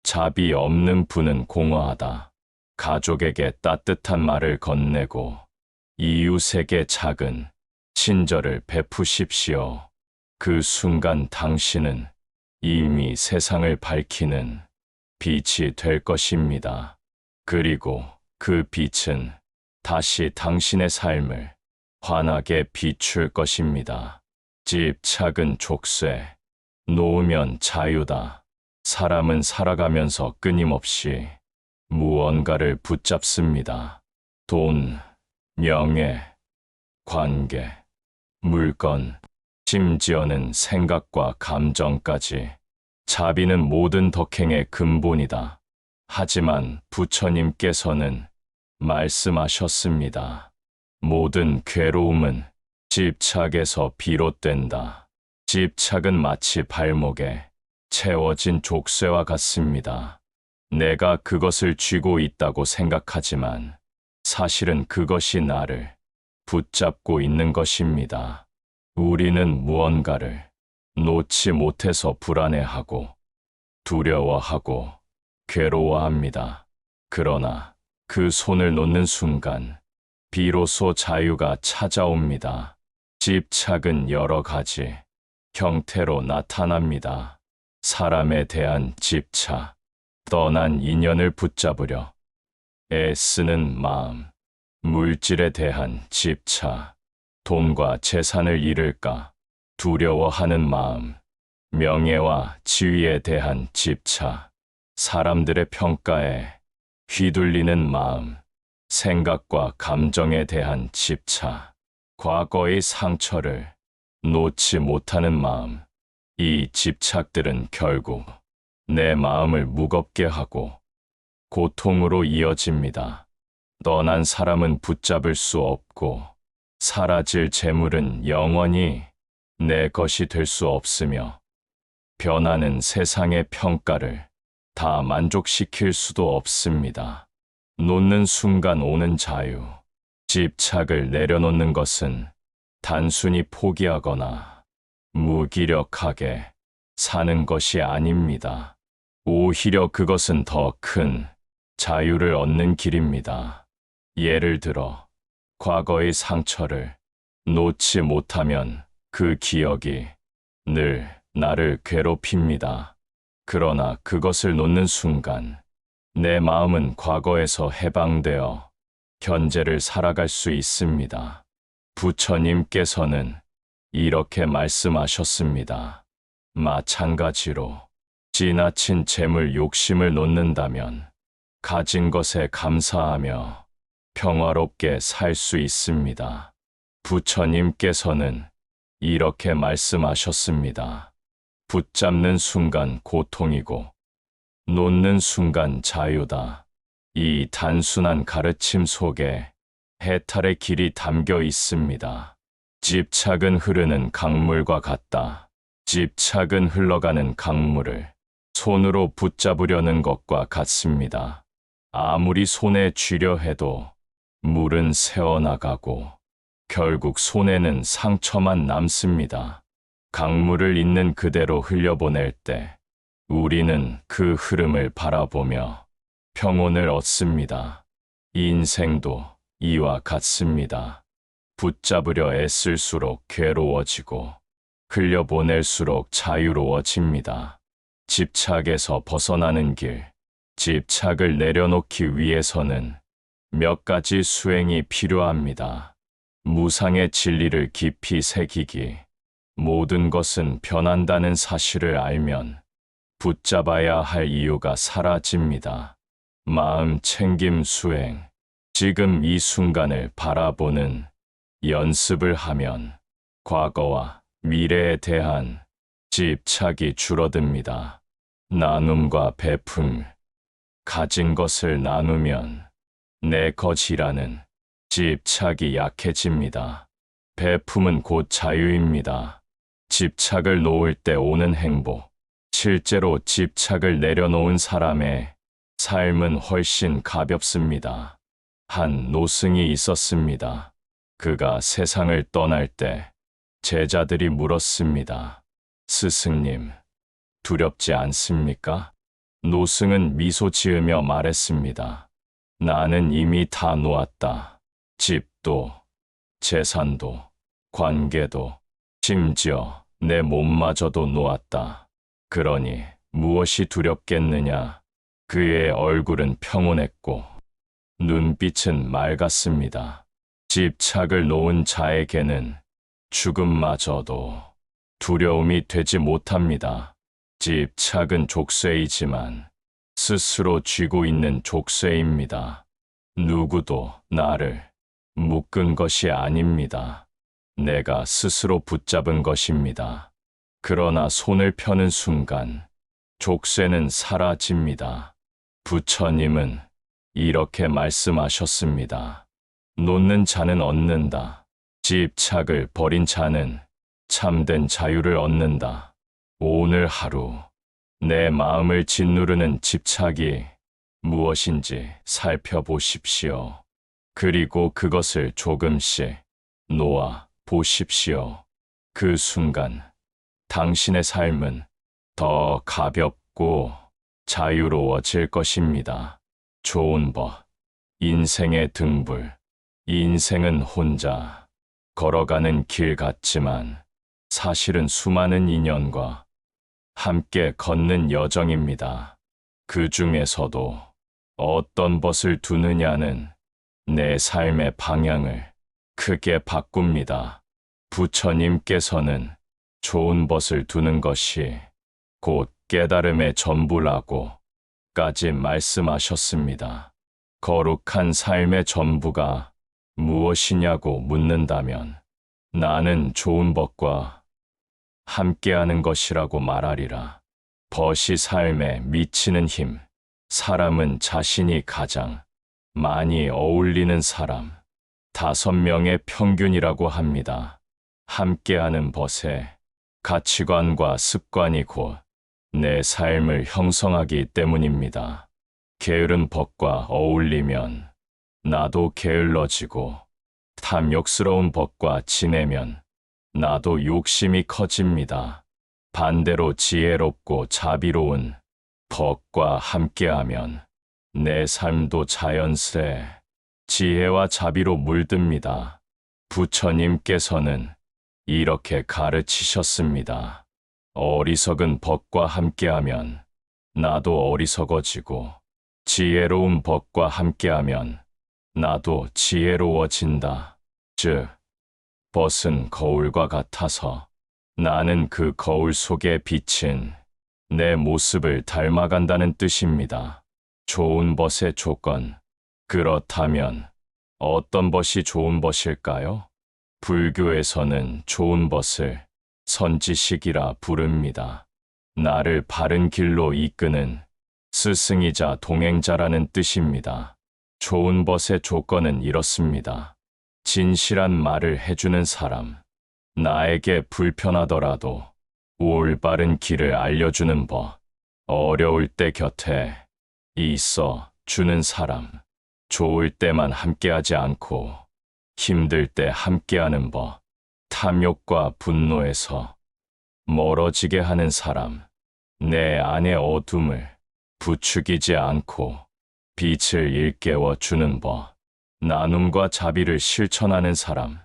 자비 없는 분은 공허하다. 가족에게 따뜻한 말을 건네고 이웃에게 작은 친절을 베푸십시오. 그 순간 당신은 이미 세상을 밝히는 빛이 될 것입니다. 그리고 그 빛은 다시 당신의 삶을 환하게 비출 것입니다. 집착은 족쇄, 놓으면 자유다. 사람은 살아가면서 끊임없이 무언가를 붙잡습니다. 돈, 명예, 관계, 물건, 심지어는 생각과 감정까지. 자비는 모든 덕행의 근본이다. 하지만 부처님께서는 말씀하셨습니다. 모든 괴로움은 집착에서 비롯된다. 집착은 마치 발목에 채워진 족쇄와 같습니다. 내가 그것을 쥐고 있다고 생각하지만 사실은 그것이 나를 붙잡고 있는 것입니다. 우리는 무언가를 놓지 못해서 불안해하고 두려워하고 괴로워합니다. 그러나 그 손을 놓는 순간 비로소 자유가 찾아옵니다. 집착은 여러 가지 형태로 나타납니다. 사람에 대한 집착, 떠난 인연을 붙잡으려 애쓰는 마음, 물질에 대한 집착, 돈과 재산을 잃을까 두려워하는 마음, 명예와 지위에 대한 집착, 사람들의 평가에 휘둘리는 마음, 생각과 감정에 대한 집착, 과거의 상처를 놓지 못하는 마음, 이 집착들은 결국 내 마음을 무겁게 하고 고통으로 이어집니다. 떠난 사람은 붙잡을 수 없고 사라질 재물은 영원히 내 것이 될 수 없으며 변하는 세상의 평가를 다 만족시킬 수도 없습니다. 놓는 순간 오는 자유, 집착을 내려놓는 것은 단순히 포기하거나 무기력하게 사는 것이 아닙니다. 오히려 그것은 더 큰 자유를 얻는 길입니다. 예를 들어, 과거의 상처를 놓지 못하면 그 기억이 늘 나를 괴롭힙니다. 그러나 그것을 놓는 순간 내 마음은 과거에서 해방되어 현재를 살아갈 수 있습니다. 부처님께서는 이렇게 말씀하셨습니다. 마찬가지로 지나친 재물 욕심을 놓는다면 가진 것에 감사하며 평화롭게 살 수 있습니다. 부처님께서는 이렇게 말씀하셨습니다. 붙잡는 순간 고통이고 놓는 순간 자유다. 이 단순한 가르침 속에 해탈의 길이 담겨 있습니다. 집착은 흐르는 강물과 같다. 집착은 흘러가는 강물을 손으로 붙잡으려는 것과 같습니다. 아무리 손에 쥐려 해도 물은 새어나가고 결국 손에는 상처만 남습니다. 강물을 있는 그대로 흘려보낼 때 우리는 그 흐름을 바라보며 평온을 얻습니다. 인생도 이와 같습니다. 붙잡으려 애쓸수록 괴로워지고 흘려보낼수록 자유로워집니다. 집착에서 벗어나는 길, 집착을 내려놓기 위해서는 몇 가지 수행이 필요합니다. 무상의 진리를 깊이 새기기, 모든 것은 변한다는 사실을 알면 붙잡아야 할 이유가 사라집니다. 마음 챙김 수행, 지금 이 순간을 바라보는 연습을 하면 과거와 미래에 대한 집착이 줄어듭니다. 나눔과 베품, 가진 것을 나누면 내 것이라는 집착이 약해집니다. 베품은 곧 자유입니다. 집착을 놓을 때 오는 행복, 실제로 집착을 내려놓은 사람의 삶은 훨씬 가볍습니다. 한 노승이 있었습니다. 그가 세상을 떠날 때 제자들이 물었습니다. 스승님, 두렵지 않습니까? 노승은 미소 지으며 말했습니다. 나는 이미 다 놓았다. 집도, 재산도, 관계도, 심지어 내 몸마저도 놓았다. 그러니 무엇이 두렵겠느냐? 그의 얼굴은 평온했고 눈빛은 맑았습니다. 집착을 놓은 자에게는 죽음마저도 두려움이 되지 못합니다. 집착은 족쇄이지만 스스로 쥐고 있는 족쇄입니다. 누구도 나를 묶은 것이 아닙니다. 내가 스스로 붙잡은 것입니다. 그러나 손을 펴는 순간 족쇄는 사라집니다. 부처님은 이렇게 말씀하셨습니다. 놓는 자는 얻는다. 집착을 버린 자는 참된 자유를 얻는다. 오늘 하루 내 마음을 짓누르는 집착이 무엇인지 살펴보십시오. 그리고 그것을 조금씩 놓아 보십시오. 그 순간 당신의 삶은 더 가볍고 자유로워질 것입니다. 좋은 법, 인생의 등불. 인생은 혼자 걸어가는 길 같지만 사실은 수많은 인연과 함께 걷는 여정입니다. 그 중에서도 어떤 벗을 두느냐는 내 삶의 방향을 크게 바꿉니다. 부처님께서는 좋은 벗을 두는 것이 곧 깨달음의 전부라고까지 말씀하셨습니다. 거룩한 삶의 전부가 무엇이냐고 묻는다면 나는 좋은 벗과 함께하는 것이라고 말하리라. 벗이 삶에 미치는 힘, 사람은 자신이 가장 많이 어울리는 사람, 5명의 평균이라고 합니다. 함께하는 벗의 가치관과 습관이 곧 내 삶을 형성하기 때문입니다. 게으른 벗과 어울리면 나도 게을러지고, 탐욕스러운 벗과 지내면 나도 욕심이 커집니다. 반대로 지혜롭고 자비로운 벗과 함께하면 내 삶도 자연스레 지혜와 자비로 물듭니다. 부처님께서는 이렇게 가르치셨습니다. 어리석은 벗과 함께하면 나도 어리석어지고, 지혜로운 벗과 함께하면 나도 지혜로워진다. 즉, 벗은 거울과 같아서 나는 그 거울 속에 비친 내 모습을 닮아간다는 뜻입니다. 좋은 벗의 조건. 그렇다면 어떤 벗이 좋은 벗일까요? 불교에서는 좋은 벗을 선지식이라 부릅니다. 나를 바른 길로 이끄는 스승이자 동행자라는 뜻입니다. 좋은 벗의 조건은 이렇습니다. 진실한 말을 해주는 사람, 나에게 불편하더라도 올바른 길을 알려주는 법, 어려울 때 곁에 있어 주는 사람, 좋을 때만 함께하지 않고 힘들 때 함께하는 법, 탐욕과 분노에서 멀어지게 하는 사람, 내 안의 어둠을 부추기지 않고 빛을 일깨워 주는 법, 나눔과 자비를 실천하는 사람,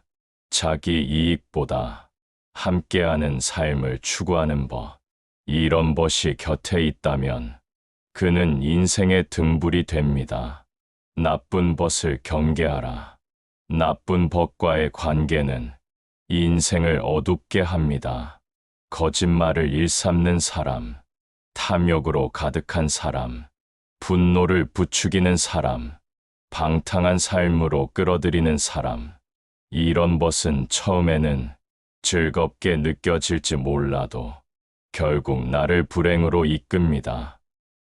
자기 이익보다 함께하는 삶을 추구하는 법. 이런 벗이 곁에 있다면 그는 인생의 등불이 됩니다. 나쁜 벗을 경계하라. 나쁜 벗과의 관계는 인생을 어둡게 합니다. 거짓말을 일삼는 사람, 탐욕으로 가득한 사람, 분노를 부추기는 사람, 방탕한 삶으로 끌어들이는 사람. 이런 벗은 처음에는 즐겁게 느껴질지 몰라도 결국 나를 불행으로 이끕니다.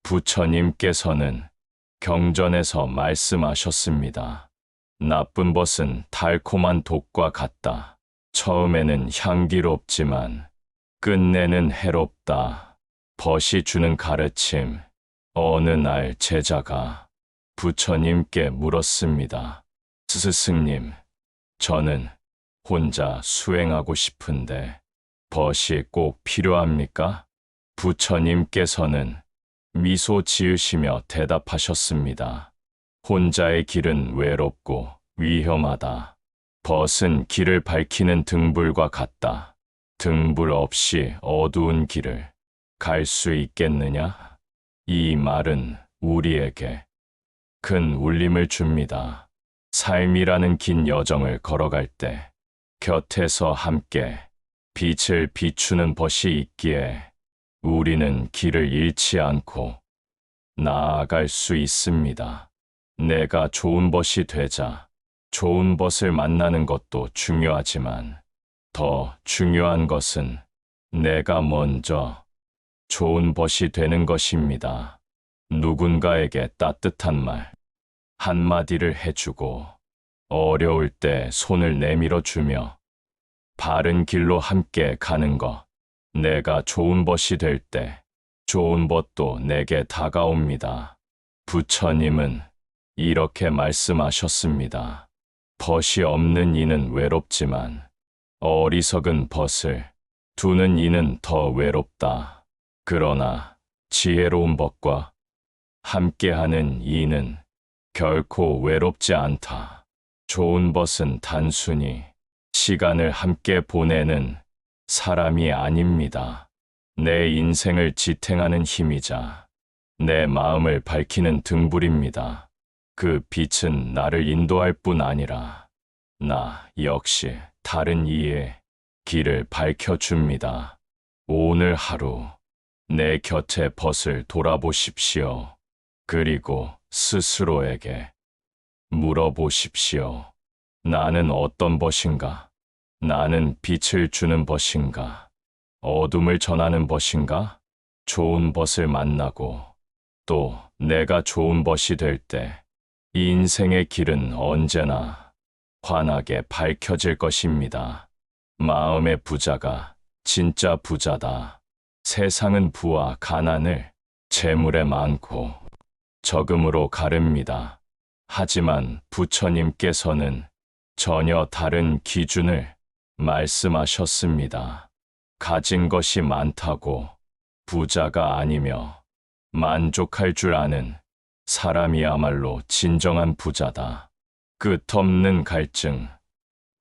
부처님께서는 경전에서 말씀하셨습니다. 나쁜 벗은 달콤한 독과 같다. 처음에는 향기롭지만 끝내는 해롭다. 벗이 주는 가르침. 어느 날 제자가 부처님께 물었습니다. 스승님, 저는 혼자 수행하고 싶은데 벗이 꼭 필요합니까? 부처님께서는 미소 지으시며 대답하셨습니다. 혼자의 길은 외롭고 위험하다. 벗은 길을 밝히는 등불과 같다. 등불 없이 어두운 길을 갈 수 있겠느냐? 이 말은 우리에게 큰 울림을 줍니다. 삶이라는 긴 여정을 걸어갈 때 곁에서 함께 빛을 비추는 벗이 있기에 우리는 길을 잃지 않고 나아갈 수 있습니다. 내가 좋은 벗이 되자 좋은 벗을 만나는 것도 중요하지만 더 중요한 것은 내가 먼저 좋은 벗이 되는 것입니다. 누군가에게 따뜻한 말 한마디를 해주고 어려울 때 손을 내밀어 주며 바른 길로 함께 가는 것. 내가 좋은 벗이 될 때 좋은 벗도 내게 다가옵니다. 부처님은 이렇게 말씀하셨습니다. 벗이 없는 이는 외롭지만 어리석은 벗을 두는 이는 더 외롭다. 그러나 지혜로운 벗과 함께하는 이는 결코 외롭지 않다. 좋은 벗은 단순히 시간을 함께 보내는 사람이 아닙니다. 내 인생을 지탱하는 힘이자 내 마음을 밝히는 등불입니다. 그 빛은 나를 인도할 뿐 아니라 나 역시 다른 이의 길을 밝혀줍니다. 오늘 하루 내 곁의 벗을 돌아보십시오. 그리고 스스로에게 물어보십시오. 나는 어떤 벗인가? 나는 빛을 주는 벗인가? 어둠을 전하는 벗인가? 좋은 벗을 만나고 또 내가 좋은 벗이 될 때 이 인생의 길은 언제나 환하게 밝혀질 것입니다. 마음의 부자가 진짜 부자다. 세상은 부와 가난을 재물에 많고 적음으로 가릅니다. 하지만 부처님께서는 전혀 다른 기준을 말씀하셨습니다. 가진 것이 많다고 부자가 아니며 만족할 줄 아는 사람이야말로 진정한 부자다. 끝없는 갈증,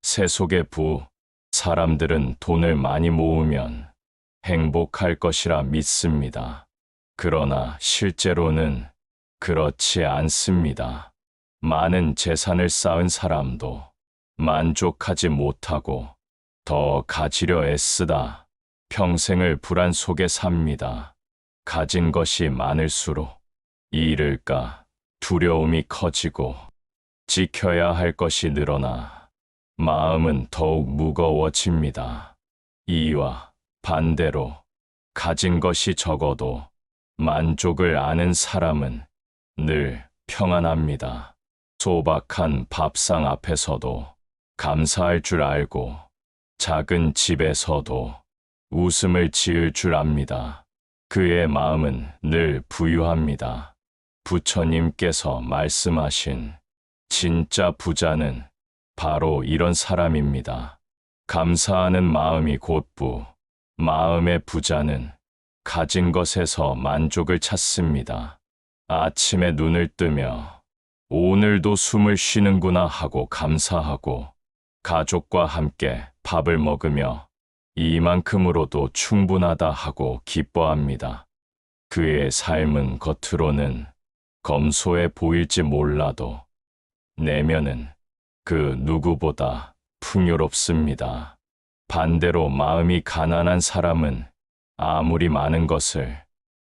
세속의 부, 사람들은 돈을 많이 모으면 행복할 것이라 믿습니다. 그러나 실제로는 그렇지 않습니다. 많은 재산을 쌓은 사람도 만족하지 못하고 더 가지려 애쓰다 평생을 불안 속에 삽니다. 가진 것이 많을수록 잃을까 두려움이 커지고 지켜야 할 것이 늘어나 마음은 더욱 무거워집니다. 이와 반대로 가진 것이 적어도 만족을 아는 사람은 늘 평안합니다. 소박한 밥상 앞에서도 감사할 줄 알고 작은 집에서도 웃음을 지을 줄 압니다. 그의 마음은 늘 부유합니다. 부처님께서 말씀하신 진짜 부자는 바로 이런 사람입니다. 감사하는 마음이 곧 부, 마음의 부자는 가진 것에서 만족을 찾습니다. 아침에 눈을 뜨며 오늘도 숨을 쉬는구나 하고 감사하고 가족과 함께 밥을 먹으며 이만큼으로도 충분하다 하고 기뻐합니다. 그의 삶은 겉으로는 검소해 보일지 몰라도 내면은 그 누구보다 풍요롭습니다. 반대로 마음이 가난한 사람은 아무리 많은 것을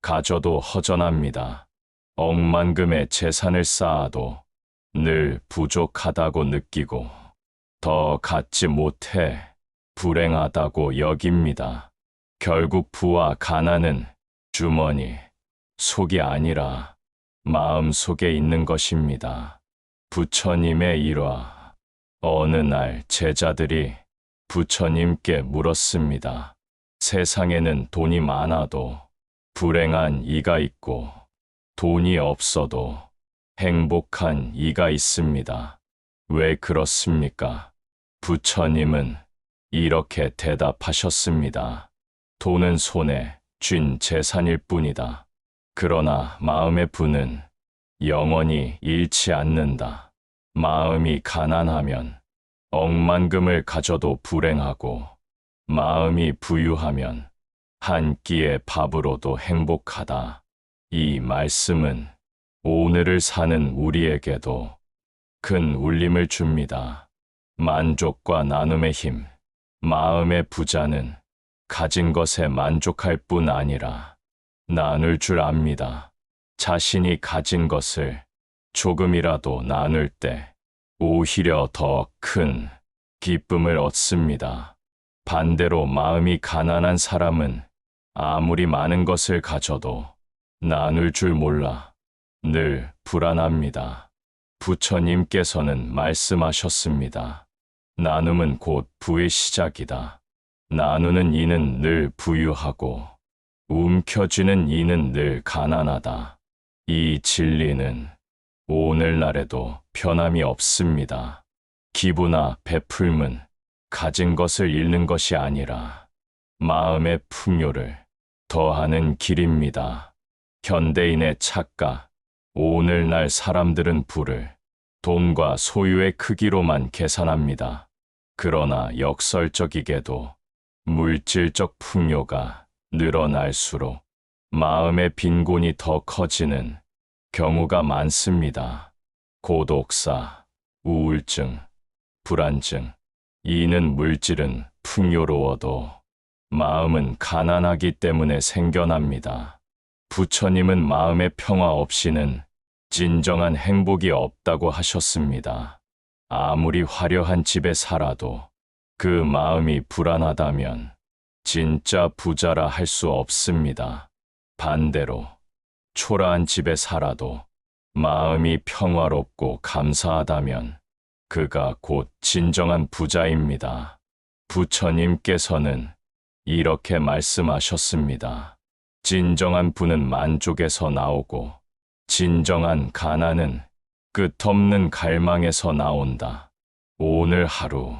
가져도 허전합니다. 억만금의 재산을 쌓아도 늘 부족하다고 느끼고 더 갖지 못해 불행하다고 여깁니다. 결국 부와 가난은 주머니, 속이 아니라 마음 속에 있는 것입니다. 부처님의 일화. 어느 날 제자들이 부처님께 물었습니다. 세상에는 돈이 많아도 불행한 이가 있고 돈이 없어도 행복한 이가 있습니다. 왜 그렇습니까? 부처님은 이렇게 대답하셨습니다. 돈은 손에 쥔 재산일 뿐이다. 그러나 마음의 부는 영원히 잃지 않는다. 마음이 가난하면 억만금을 가져도 불행하고 마음이 부유하면 한 끼의 밥으로도 행복하다. 이 말씀은 오늘을 사는 우리에게도 큰 울림을 줍니다. 만족과 나눔의 힘, 마음의 부자는 가진 것에 만족할 뿐 아니라 나눌 줄 압니다. 자신이 가진 것을 조금이라도 나눌 때 오히려 더 큰 기쁨을 얻습니다. 반대로 마음이 가난한 사람은 아무리 많은 것을 가져도 나눌 줄 몰라 늘 불안합니다. 부처님께서는 말씀하셨습니다. 나눔은 곧 부의 시작이다. 나누는 이는 늘 부유하고 움켜쥐는 이는 늘 가난하다. 이 진리는 오늘날에도 변함이 없습니다. 기부나 베풀음은 가진 것을 잃는 것이 아니라 마음의 풍요를 더하는 길입니다. 현대인의 착각, 오늘날 사람들은 부를 돈과 소유의 크기로만 계산합니다. 그러나 역설적이게도 물질적 풍요가 늘어날수록 마음의 빈곤이 더 커지는 경우가 많습니다. 고독사, 우울증, 불안증, 이는 물질은 풍요로워도 마음은 가난하기 때문에 생겨납니다. 부처님은 마음의 평화 없이는 진정한 행복이 없다고 하셨습니다. 아무리 화려한 집에 살아도 그 마음이 불안하다면 진짜 부자라 할 수 없습니다. 반대로 초라한 집에 살아도 마음이 평화롭고 감사하다면 그가 곧 진정한 부자입니다. 부처님께서는 이렇게 말씀하셨습니다. 진정한 부는 만족에서 나오고 진정한 가난은 끝없는 갈망에서 나온다. 오늘 하루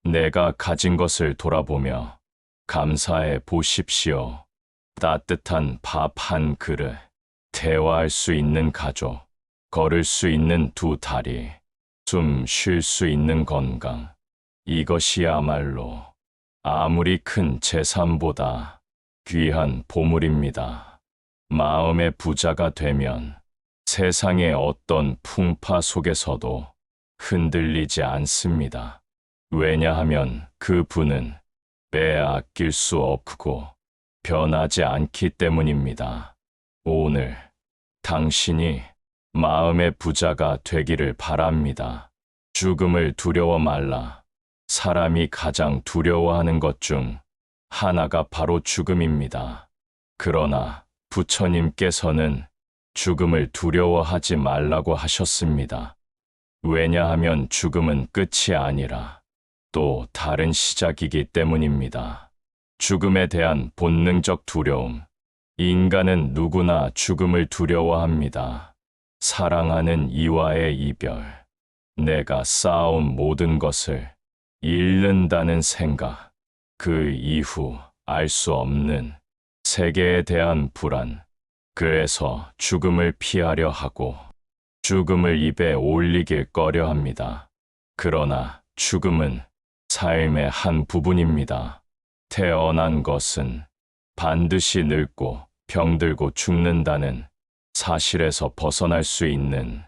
내가 가진 것을 돌아보며 감사해 보십시오. 따뜻한 밥 한 그릇, 대화할 수 있는 가족, 걸을 수 있는 두 다리, 숨 쉴 수 있는 건강. 이것이야말로 아무리 큰 재산보다 귀한 보물입니다. 마음의 부자가 되면 세상의 어떤 풍파 속에서도 흔들리지 않습니다. 왜냐하면 그 부는 빼앗길 수 없고 변하지 않기 때문입니다. 오늘 당신이 마음의 부자가 되기를 바랍니다. 죽음을 두려워 말라. 사람이 가장 두려워하는 것 중 하나가 바로 죽음입니다. 그러나 부처님께서는 죽음을 두려워하지 말라고 하셨습니다. 왜냐하면 죽음은 끝이 아니라 또 다른 시작이기 때문입니다. 죽음에 대한 본능적 두려움. 인간은 누구나 죽음을 두려워합니다. 사랑하는 이와의 이별, 내가 쌓아온 모든 것을 잃는다는 생각, 그 이후 알 수 없는 세계에 대한 불안, 그래서 죽음을 피하려 하고 죽음을 입에 올리길 꺼려 합니다. 그러나 죽음은 삶의 한 부분입니다. 태어난 것은 반드시 늙고 병들고 죽는다는 사실에서 벗어날 수 있는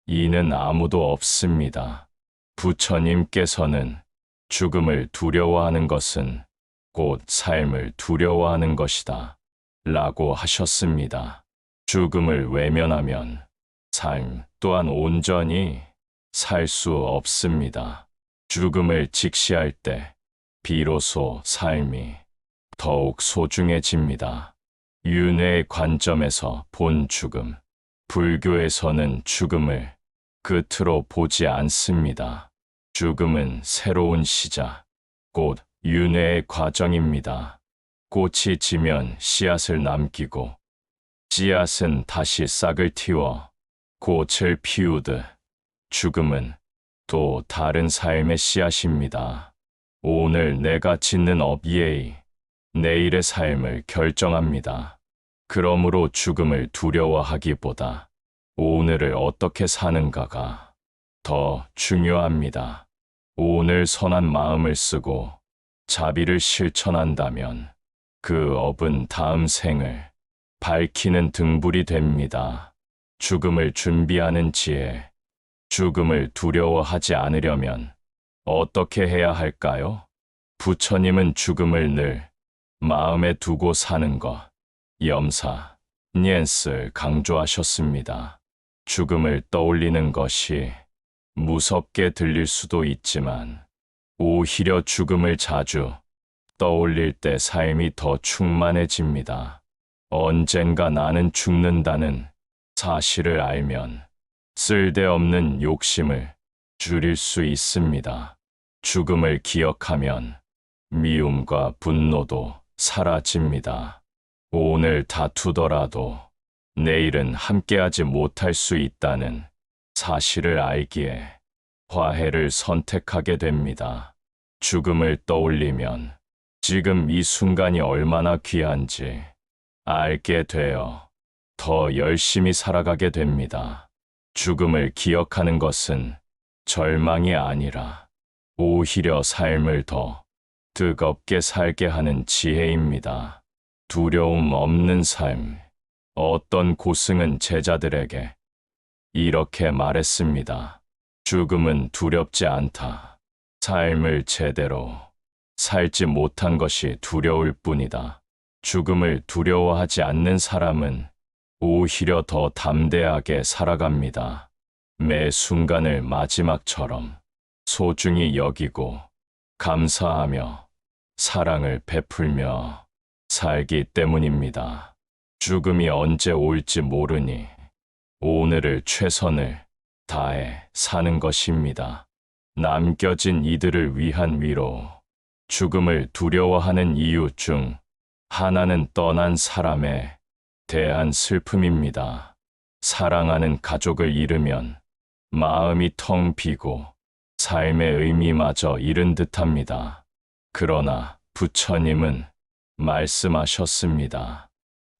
이는 아무도 없습니다. 부처님께서는 죽음을 두려워하는 것은 곧 삶을 두려워하는 것이다 라고 하셨습니다. 죽음을 외면하면 삶 또한 온전히 살 수 없습니다. 죽음을 직시할 때 비로소 삶이 더욱 소중해집니다. 윤회의 관점에서 본 죽음, 불교에서는 죽음을 끝으로 보지 않습니다. 죽음은 새로운 시작, 곧 윤회의 과정입니다. 꽃이 지면 씨앗을 남기고 씨앗은 다시 싹을 틔워 꽃을 피우듯 죽음은 또 다른 삶의 씨앗입니다. 오늘 내가 짓는 업예의 내일의 삶을 결정합니다. 그러므로 죽음을 두려워하기보다 오늘을 어떻게 사는가가 더 중요합니다. 오늘 선한 마음을 쓰고 자비를 실천한다면 그 업은 다음 생을 밝히는 등불이 됩니다. 죽음을 준비하는 지혜, 죽음을 두려워하지 않으려면 어떻게 해야 할까요? 부처님은 죽음을 늘 마음에 두고 사는 것, 염사, 니엔스를 강조하셨습니다. 죽음을 떠올리는 것이 무섭게 들릴 수도 있지만 오히려 죽음을 자주 떠올릴 때 삶이 더 충만해집니다. 언젠가 나는 죽는다는 사실을 알면 쓸데없는 욕심을 줄일 수 있습니다. 죽음을 기억하면 미움과 분노도 사라집니다. 오늘 다투더라도 내일은 함께하지 못할 수 있다는 사실을 알기에 화해를 선택하게 됩니다. 죽음을 떠올리면 지금 이 순간이 얼마나 귀한지 알게 되어 더 열심히 살아가게 됩니다. 죽음을 기억하는 것은 절망이 아니라 오히려 삶을 더 뜨겁게 살게 하는 지혜입니다. 두려움 없는 삶. 어떤 고승은 제자들에게 이렇게 말했습니다. 죽음은 두렵지 않다. 삶을 제대로 살지 못한 것이 두려울 뿐이다. 죽음을 두려워하지 않는 사람은 오히려 더 담대하게 살아갑니다. 매 순간을 마지막처럼 소중히 여기고 감사하며 사랑을 베풀며 살기 때문입니다. 죽음이 언제 올지 모르니 오늘을 최선을 다해 사는 것입니다. 남겨진 이들을 위한 위로. 죽음을 두려워하는 이유 중 하나는 떠난 사람에 대한 슬픔입니다. 사랑하는 가족을 잃으면 마음이 텅 비고 삶의 의미마저 잃은 듯합니다. 그러나 부처님은 말씀하셨습니다.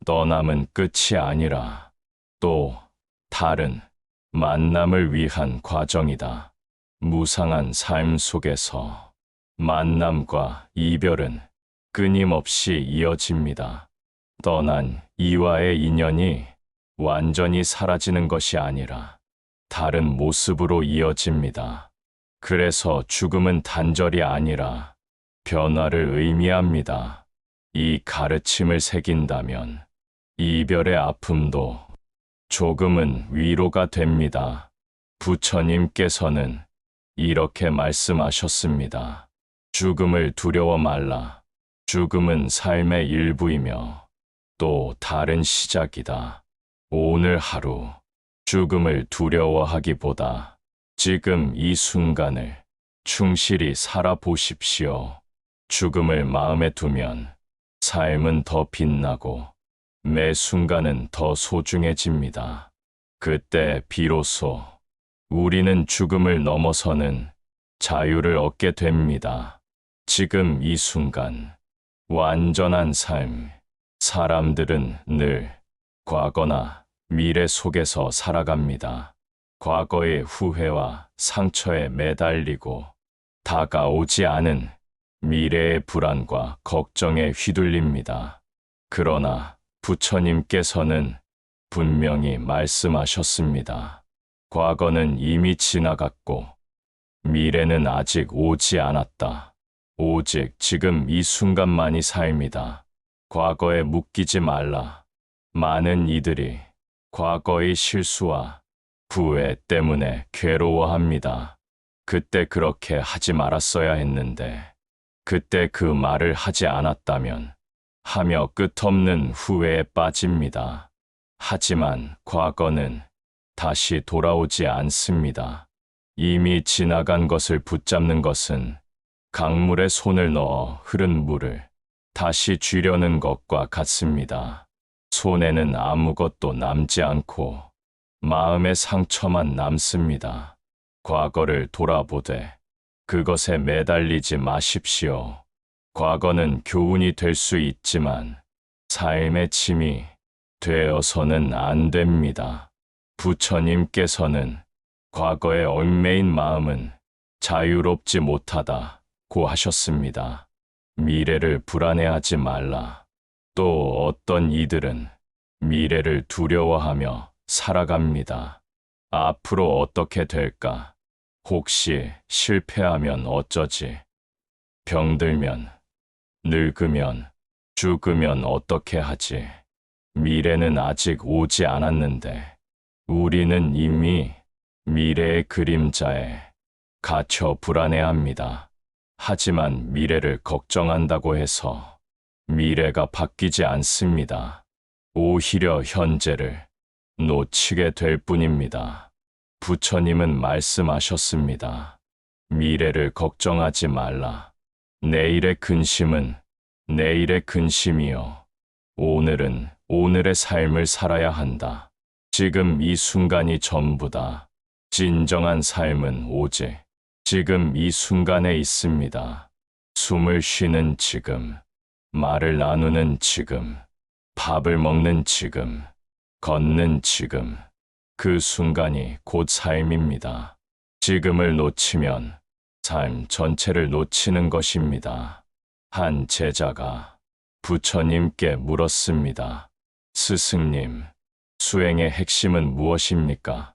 떠남은 끝이 아니라 또 다른 만남을 위한 과정이다. 무상한 삶 속에서 만남과 이별은 끊임없이 이어집니다. 떠난 이와의 인연이 완전히 사라지는 것이 아니라 다른 모습으로 이어집니다. 그래서 죽음은 단절이 아니라 변화를 의미합니다. 이 가르침을 새긴다면 이별의 아픔도 조금은 위로가 됩니다. 부처님께서는 이렇게 말씀하셨습니다. 죽음을 두려워 말라. 죽음은 삶의 일부이며 또 다른 시작이다. 오늘 하루 죽음을 두려워하기보다 지금 이 순간을 충실히 살아보십시오. 죽음을 마음에 두면 삶은 더 빛나고 매 순간은 더 소중해집니다. 그때 비로소 우리는 죽음을 넘어서는 자유를 얻게 됩니다. 지금 이 순간, 완전한 삶. 사람들은 늘 과거나 미래 속에서 살아갑니다. 과거의 후회와 상처에 매달리고 다가오지 않은 미래의 불안과 걱정에 휘둘립니다. 그러나 부처님께서는 분명히 말씀하셨습니다. 과거는 이미 지나갔고 미래는 아직 오지 않았다. 오직 지금 이 순간만이 삶이다. 과거에 묶이지 말라. 많은 이들이 과거의 실수와 후회 때문에 괴로워합니다. 그때 그렇게 하지 말았어야 했는데, 그때 그 말을 하지 않았다면 하며 끝없는 후회에 빠집니다. 하지만 과거는 다시 돌아오지 않습니다. 이미 지나간 것을 붙잡는 것은 강물에 손을 넣어 흐른 물을 다시 쥐려는 것과 같습니다. 손에는 아무것도 남지 않고 마음의 상처만 남습니다. 과거를 돌아보되 그것에 매달리지 마십시오. 과거는 교훈이 될 수 있지만 삶의 짐이 되어서는 안 됩니다. 부처님께서는 과거에 얽매인 마음은 자유롭지 못하다고 하셨습니다. 미래를 불안해하지 말라. 또 어떤 이들은 미래를 두려워하며 살아갑니다. 앞으로 어떻게 될까? 혹시 실패하면 어쩌지? 병들면, 늙으면, 죽으면 어떻게 하지? 미래는 아직 오지 않았는데 우리는 이미 미래의 그림자에 갇혀 불안해합니다. 하지만 미래를 걱정한다고 해서 미래가 바뀌지 않습니다. 오히려 현재를 놓치게 될 뿐입니다. 부처님은 말씀하셨습니다. 미래를 걱정하지 말라. 내일의 근심은 내일의 근심이요. 오늘은 오늘의 삶을 살아야 한다. 지금 이 순간이 전부다. 진정한 삶은 오직 지금 이 순간에 있습니다. 숨을 쉬는 지금, 말을 나누는 지금, 밥을 먹는 지금, 걷는 지금, 그 순간이 곧 삶입니다. 지금을 놓치면 삶 전체를 놓치는 것입니다. 한 제자가 부처님께 물었습니다. 스승님, 수행의 핵심은 무엇입니까?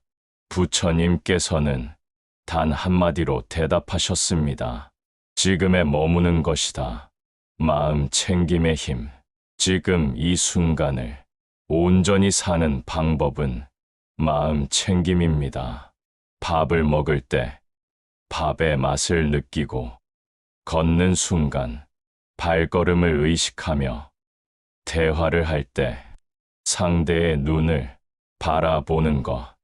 부처님께서는 단 한마디로 대답하셨습니다. 지금에 머무는 것이다. 마음 챙김의 힘. 지금 이 순간을 온전히 사는 방법은 마음 챙김입니다. 밥을 먹을 때 밥의 맛을 느끼고, 걷는 순간 발걸음을 의식하며, 대화를 할 때 상대의 눈을 바라보는 것,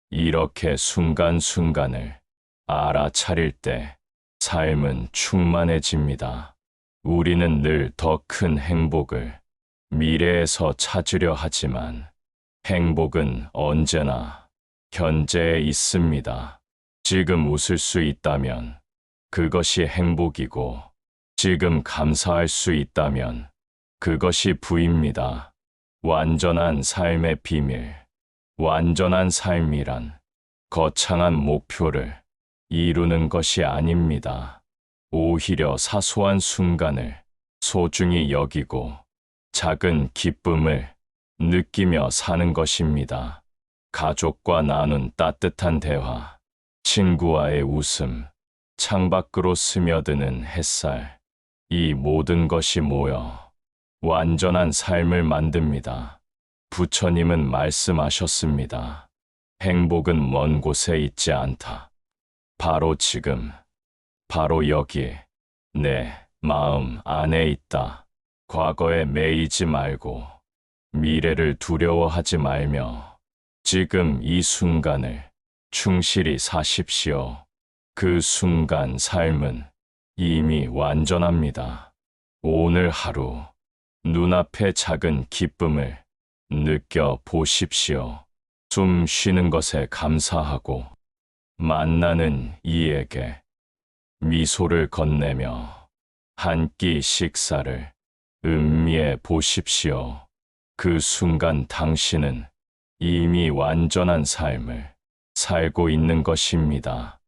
이렇게 순간순간을 알아차릴 때 삶은 충만해집니다. 우리는 늘 더 큰 행복을 미래에서 찾으려 하지만 행복은 언제나 현재에 있습니다. 지금 웃을 수 있다면 그것이 행복이고, 지금 감사할 수 있다면 그것이 부입니다. 완전한 삶의 비밀. 완전한 삶이란 거창한 목표를 이루는 것이 아닙니다. 오히려 사소한 순간을 소중히 여기고 작은 기쁨을 느끼며 사는 것입니다. 가족과 나눈 따뜻한 대화, 친구와의 웃음, 창밖으로 스며드는 햇살, 이 모든 것이 모여 완전한 삶을 만듭니다. 부처님은 말씀하셨습니다. 행복은 먼 곳에 있지 않다. 바로 지금, 바로 여기, 내 마음 안에 있다. 과거에 매이지 말고, 미래를 두려워하지 말며, 지금 이 순간을 충실히 사십시오. 그 순간 삶은 이미 완전합니다. 오늘 하루, 눈앞의 작은 기쁨을 느껴 보십시오. 숨 쉬는 것에 감사하고, 만나는 이에게 미소를 건네며 한 끼 식사를 음미해 보십시오. 그 순간 당신은 이미 완전한 삶을 살고 있는 것입니다.